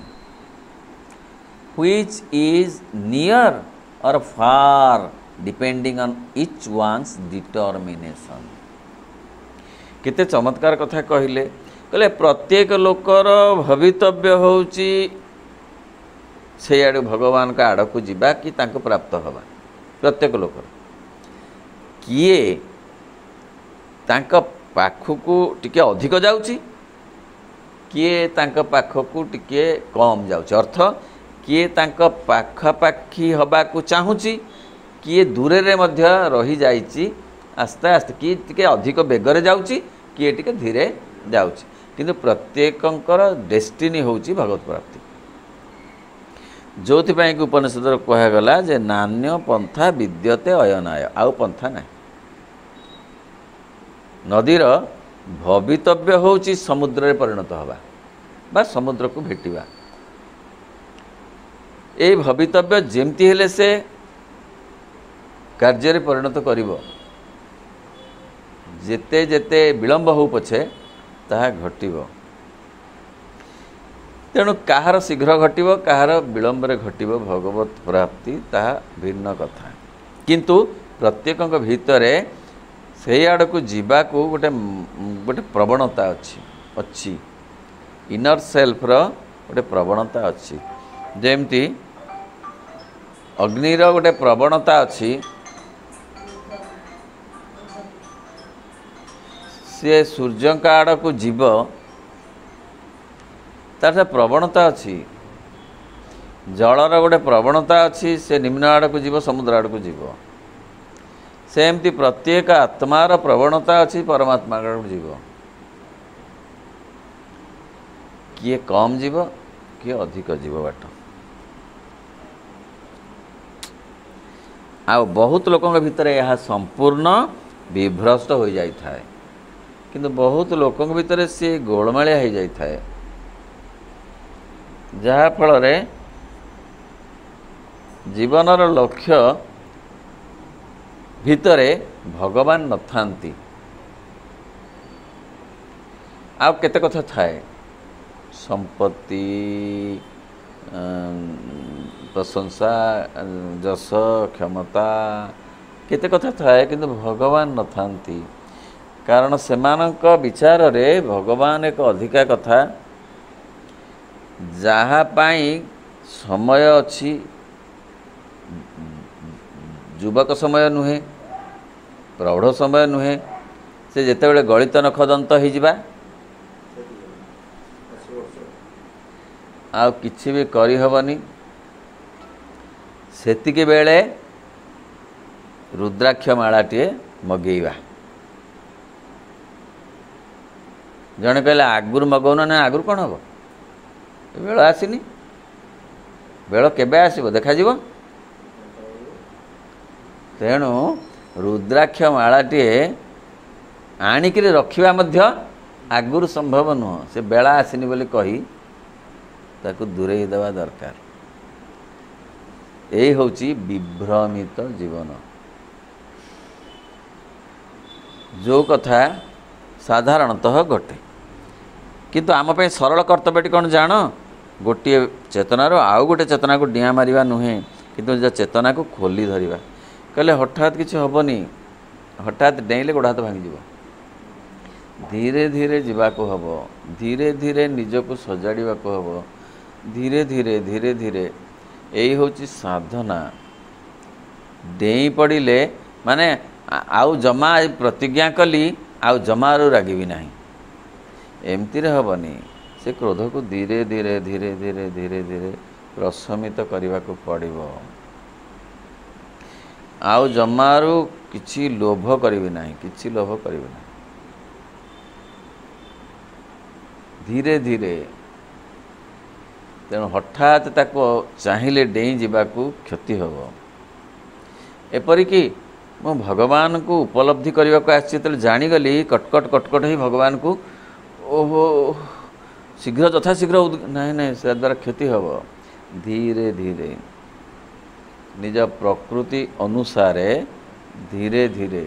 which is near or far depending on each one's determination। केते चमत्कार कथा कहले कहले प्रत्येक लोकर भवितव्य होउची से आड़ भगवान का आड़ को जीवा कि तांको प्राप्त हवा प्रत्येक लोकर किए तांको पाखकू टिके अधिक जाउची किए तांको पाखकू टिके कम जाउची अर्थ किए तांको पाखापाखी हवा को चाहूची किए दूरे रे मध्य रही जाइची आस्ते आस्ते किए टिके अधिक बेगरे जाउची किए टिके धीरे जाउची किंतु प्रत्येकंकर डेस्टिनी होउची भगवत प्राप्ति जोथि पई उपनिषद कहा गला जे नान्य पंथा विद्यते अयनाय आउ पंथा ना नदीर भवितव्य होउची समुद्र रे परिणत हवा बा समुद्र को भेटिबा ए भवितव्य जेमती हेले से कार्य परिणत करिवो जेते जेते विलंब हो पछे ताहा घटिवो तेणु कहार शीघ्र घटिवो कहार विलंब रे घटिवो भगवत प्राप्ति ताहा भिन्न कथा किंतु प्रत्येकक भितरे से आड़ को जीवा को गोटे गोटे प्रवणता अच्छी इनर सेल्फ रो गोटे प्रवणता अच्छी जेमती अग्निर गोटे प्रवणता अच्छी सी सूर्य आड़ को जीव तार से प्रवणता अच्छी जलर गोटे प्रवणता अच्छी से निम्न आड़ को जीव समुद्र आड़ को जीव सेमती प्रत्येक आत्मार प्रवणता अच्छी परमात्मा आड़ को जीव किए कम जीव किए अधिक जीव बाट आ बहुत लोकों भितर यह संपूर्ण विभ्रष्ट हो जाए किंतु बहुत लोकों भितर सी गोलमालिया हो जाए जहाँ फल जीवनर लक्ष्य भितरे भगवान न थांती आ केते कथा थाए संपत्ति प्रशंसा जस क्षमता केते कथा थाए किंतु भगवान न थांती कारण सेमानक विचार रे भगवान एक अधिका कथा जहाँ पाई समय अच्छी युवक समय नुहे प्रौढ़ समय नुहे से जेतेबेले गलित नखदंत हो जिबा आ किछि भी करि हबनी सेतिके बेले रुद्राक्ष मालाटीए मगेइबा जने कहले आगुर मगौना ना आगुर कौन हम बेल आसनी बेल केबे आसीबो देखा जीवो तेणु रुद्राक्ष मालाटीए आणिकरी रखिबा मध्य आगुर संभव नुह से बेला आसनी बोली कही ताकू दूरे देवा दरकार यही होची विभ्रमित जीवन जो कथा साधारणतः घटे किंतु आम पे सरल कर्तव्यटी कौन जान गोटे चेतनार आउ गोटे चेतना को डिया मारिबा नुहे किंतु जो चेतना को खोली धरिबा कहले हठात किसी हेनी हठात डेइले गोड़ हाथ भांगी धीरे धीरे जीवाको हम धीरे धीरे निजको सजाड़ा को हम धीरे धीरे धीरे धीरे यही होची साधना डेई पड़े माने आउ जमा प्रतिज्ञा कली आउ जमारू रागिबी नहीं एमती हेनी से क्रोध को धीरे धीरे धीरे धीरे धीरे धीरे प्रशमित करने को पड़ो आउ जमारू किछि लोभ करिबी नहीं किछि लोभ करिबी नहीं धीरे धीरे तेणु हठात ताको चाहिए डेई जावाकू क्षति हम एपरिकी मु भगवान को उपलब्धि करने को आसी जानीगली कटकट कटकट ही भगवान को ओहो शीघ्र तथा शीघ्र नहीं नहीं से द्वारा क्षति हम धीरे धीरे निज प्रकृति अनुसार धीरे धीरे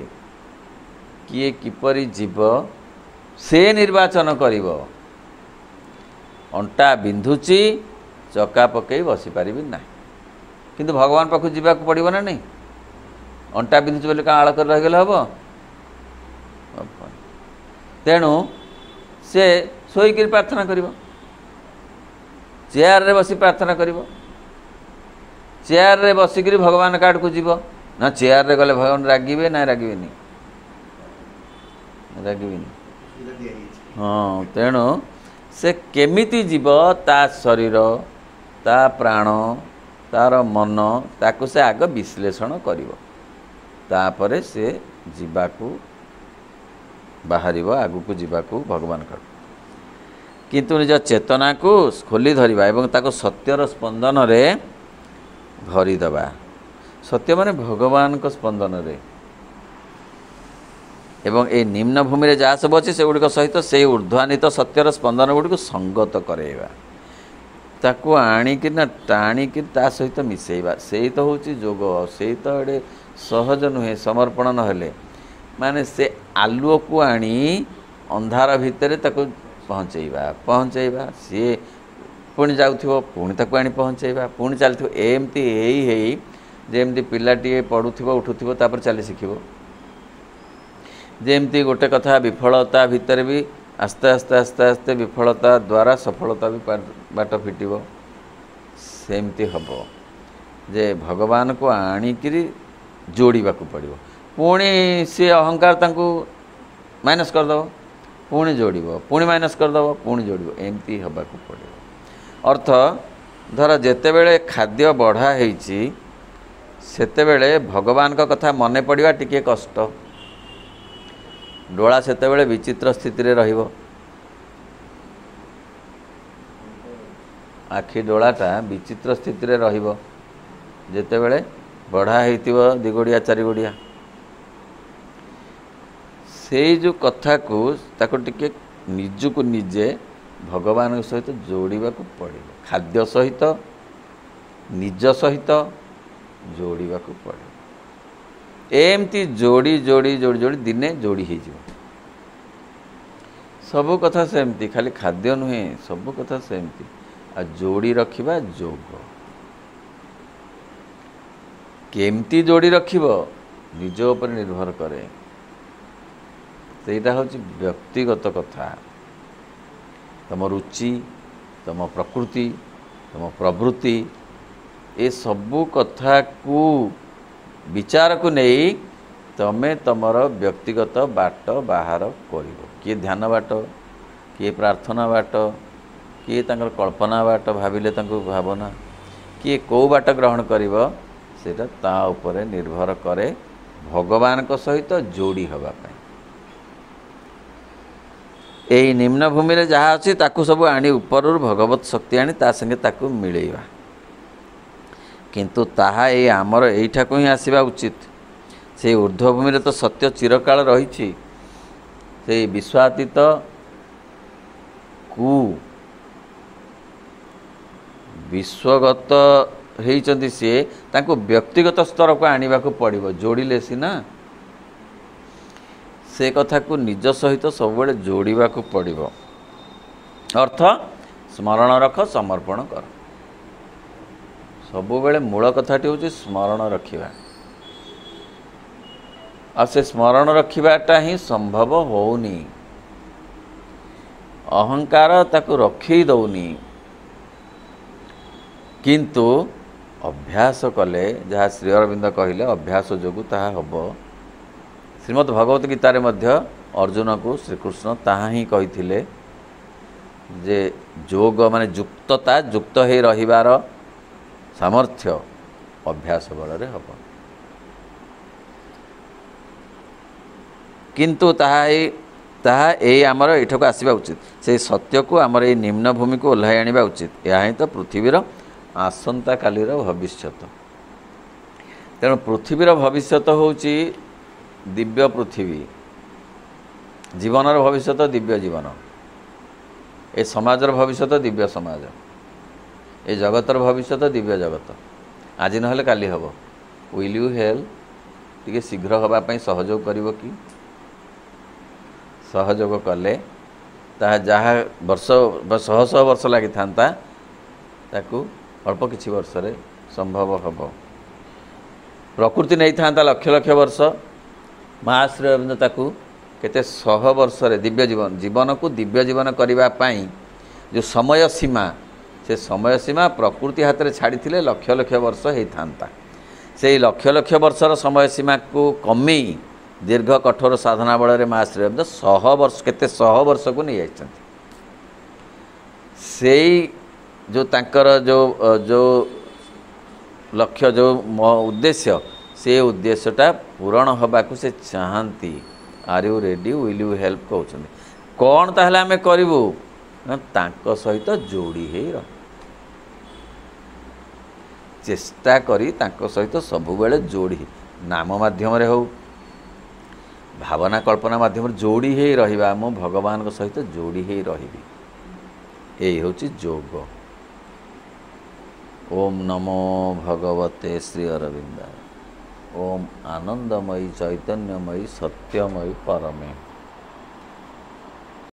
किए किपरि जीव से निर्वाचन करिवो। अंटा बिंधुची चका पकई बसी पारिबि ना, किंतु भगवान पाखु जीवाक पड़िबो ना नहीं। अंटा बिंधुची बोले आड़ कर रहीगले हम। तेणु से शोक प्रार्थना करिवो, चेयर रे बसी प्रार्थना करिवो। चेयर रे बसिक भगवान काड़ को जीव ना, चेयर रे गले भगवान रागिबे ना रागिबेनी, रागिबेनी। हाँ, तेणु से केमिति जीव ता शरीर ता प्राण तार मन ताकू से आग विश्लेषण करिवो, तापरे से जीवाकू बाहरिबो, आगुकू जीवाकू भगवान काड़। किंतु निज चेतना को खोली धरिबा एवं ताको सत्यर स्पंदन रे भरीदबा। सत्य माने भगवान को स्पंदन रे एवं ए निम्न भूमि रे जहाँ सब अच्छे से गुड़िक सहित से ऊर्ध्वान्वित सत्यर स्पंदन गुड़ी को संगत करेवा, ताकू आणिकी ना टाणिकी ता सहित मिसेवा। से तो हूँ जोग, से तो एडे सहज नुहे समर्पण नहेले माने से आलुओ को आनी अंधार भितर ताकू पहुँचेवा सी पुणी जाऊथिबो पुणी ताकू आनी पहुँचेवा पुणी चलथिबो। एमती हेई जेमती पिलाटीए पढ़ुथिबो उठुथिबो तापर चली शिखिबो। जेमती गोटे कथा विफलता भितर भी आस्ते आस्ते आस्ते आस्ते विफलता द्वारा सफलता भी बाट फिटिबो। सेमती हबो जे भगवान को आणिकिरी जोड़ाकू पड़ो। पुणी सी अहंकार तांकू माइनस करदेव, पुणी जोड़ो, पुणी माइनस करदेव, पुणी जोड़ो, एमती हबाकू पड़ो। अर्थ धर जेतेबेले खाद्य बढ़ा होईची सेतेबेले भगवान का कथा मने पड़िबा टिके कष्ट। डोला सेतेबेले विचित्र स्थिति रे रहिबो, आखि डोलाटा विचित्र स्थिति रे रहिबो जेतेबेले बढ़ा होइतिबो दिगोड़िया चारिगोड़िया। से जो कथा को ताको टिके निजको निजे भगवान सहित जोड़ाकू पड़ो। खाद्य सहित निज सहित जोड़ाकू पड़ो। एमती जोड़ी जोड़ी जोड़ी जोड़ी दिने जोड़ी हो सबु कथा सेमती, खाली खाद्य नुहे सबु कथा सेमती। आ जोड़ी रखिबा जोग केमती जोड़ी रखिबो निज उपर निर्भर करे। सेटा होची व्यक्तिगत कथा। तम रुचि, तम प्रकृति, तम प्रवृत्ति ए सबु कथा को विचार को नहीं तमें तमर व्यक्तिगत बाट बाहर करिवो। किए ध्यान बाट, किए प्रार्थना बाट, किए तांकर कल्पना बाट भाविले तांको भावना, किए को बाट ग्रहण करिवो सेटा ता उपरे निर्भर करे भगवान को सहित जोड़ी हवा पाई। एई निम्न भूमि रे जहाँ अच्छी ताकू सब आनी ऊपर भगवत शक्ति आनी ता संगे ताकू मिलेइबा। किंतु ताहा ए आमर एइठाकू ही आसीबा उचित। से ऊर्ध्व भूमि रे तो सत्य चिरकाल रही। से विश्वातीत कु विश्वगत होइचंती से तांको व्यक्तिगत स्तर को आनिबा को पड़िबो। जोड़िले सिना से कथा को निज सहित सब जोड़ाक पड़ो। अर्थ स्मरण रख, समर्पण कर। सब बेले मूल कथाटी हूँ स्मरण रखिबा। आ से स्मरण रखिबाटा ही संभव होनी। अहंकार ताको रखी दौनी, किंतु अभ्यास कले जहाँ श्री अरविंद कहले अभ्यास जोगु ताहा हबो। श्रीमद् भगवत गीतारे मध्य अर्जुन को श्रीकृष्ण ताहा ही कहिथिले जे जोग माने युक्तता युक्त हे रहिबार सामर्थ्य अभ्यास बल रे हबो। किंतु ताहा ए आमर एठको आसीबा उचित। से सत्य को आमर ए निम्न भूमि को ओल्हाई आनिबा उचित। या ही तो पृथ्वीर आसंता कालीर भविष्यत। तेणु पृथ्वीर भविष्यत होउची दिव्य पृथ्वी, जीवनर भविष्यत दिव्य जीवन, ए समाजर भविष्यत दिव्य समाज, ए जगतर भविष्यत दिव्य जगत। आज नहले काली हबो। विल यू हेल्प टिके शीघ्र हबा पई सहयोग करिवो कि? सहयोग कले ताहा जहाँ वर्ष शह शह वर्ष लगी था ताकू अल्प किछि वर्ष रे संभव हम। प्रकृति नहीं था लक्ष लक्ष वर्ष माँ श्री अरविंद ताकू केते शह वर्ष रे दिव्य जीवन जीवन को दिव्य जीवन करने पाई जो समय सीमा से समय सीमा प्रकृति हाथ में छाड़ी लक्ष लक्ष वर्ष होता से लक्ष लक्ष वर्षर समय सीमा को कमी दीर्घ कठोर साधना बल माँ श्री अरविंद शह वर्ष केते शह वर्ष को नहीं जाइछन्ति। से जो तांकर जो लक्ष्य जो उद्देश्य से उद्देश्यटा पूरण होबाकू से चाहती। Are you ready will you help कहते कौन ताहले आमे करिवु तांको सहित जोड़ी हे चेष्टा करी तांको सहित सबुबेले जोड़ी नाम माध्यम रे हो भावना कल्पना माध्यम जोड़ी हे रहिबा मो भगवान को सहित जोड़ी हे रहिबी यही होची जोग। ओम नमो भगवते श्री अरविंदाय। ओम आनंदमयी चैतन्यमयी सत्यमयी परमे।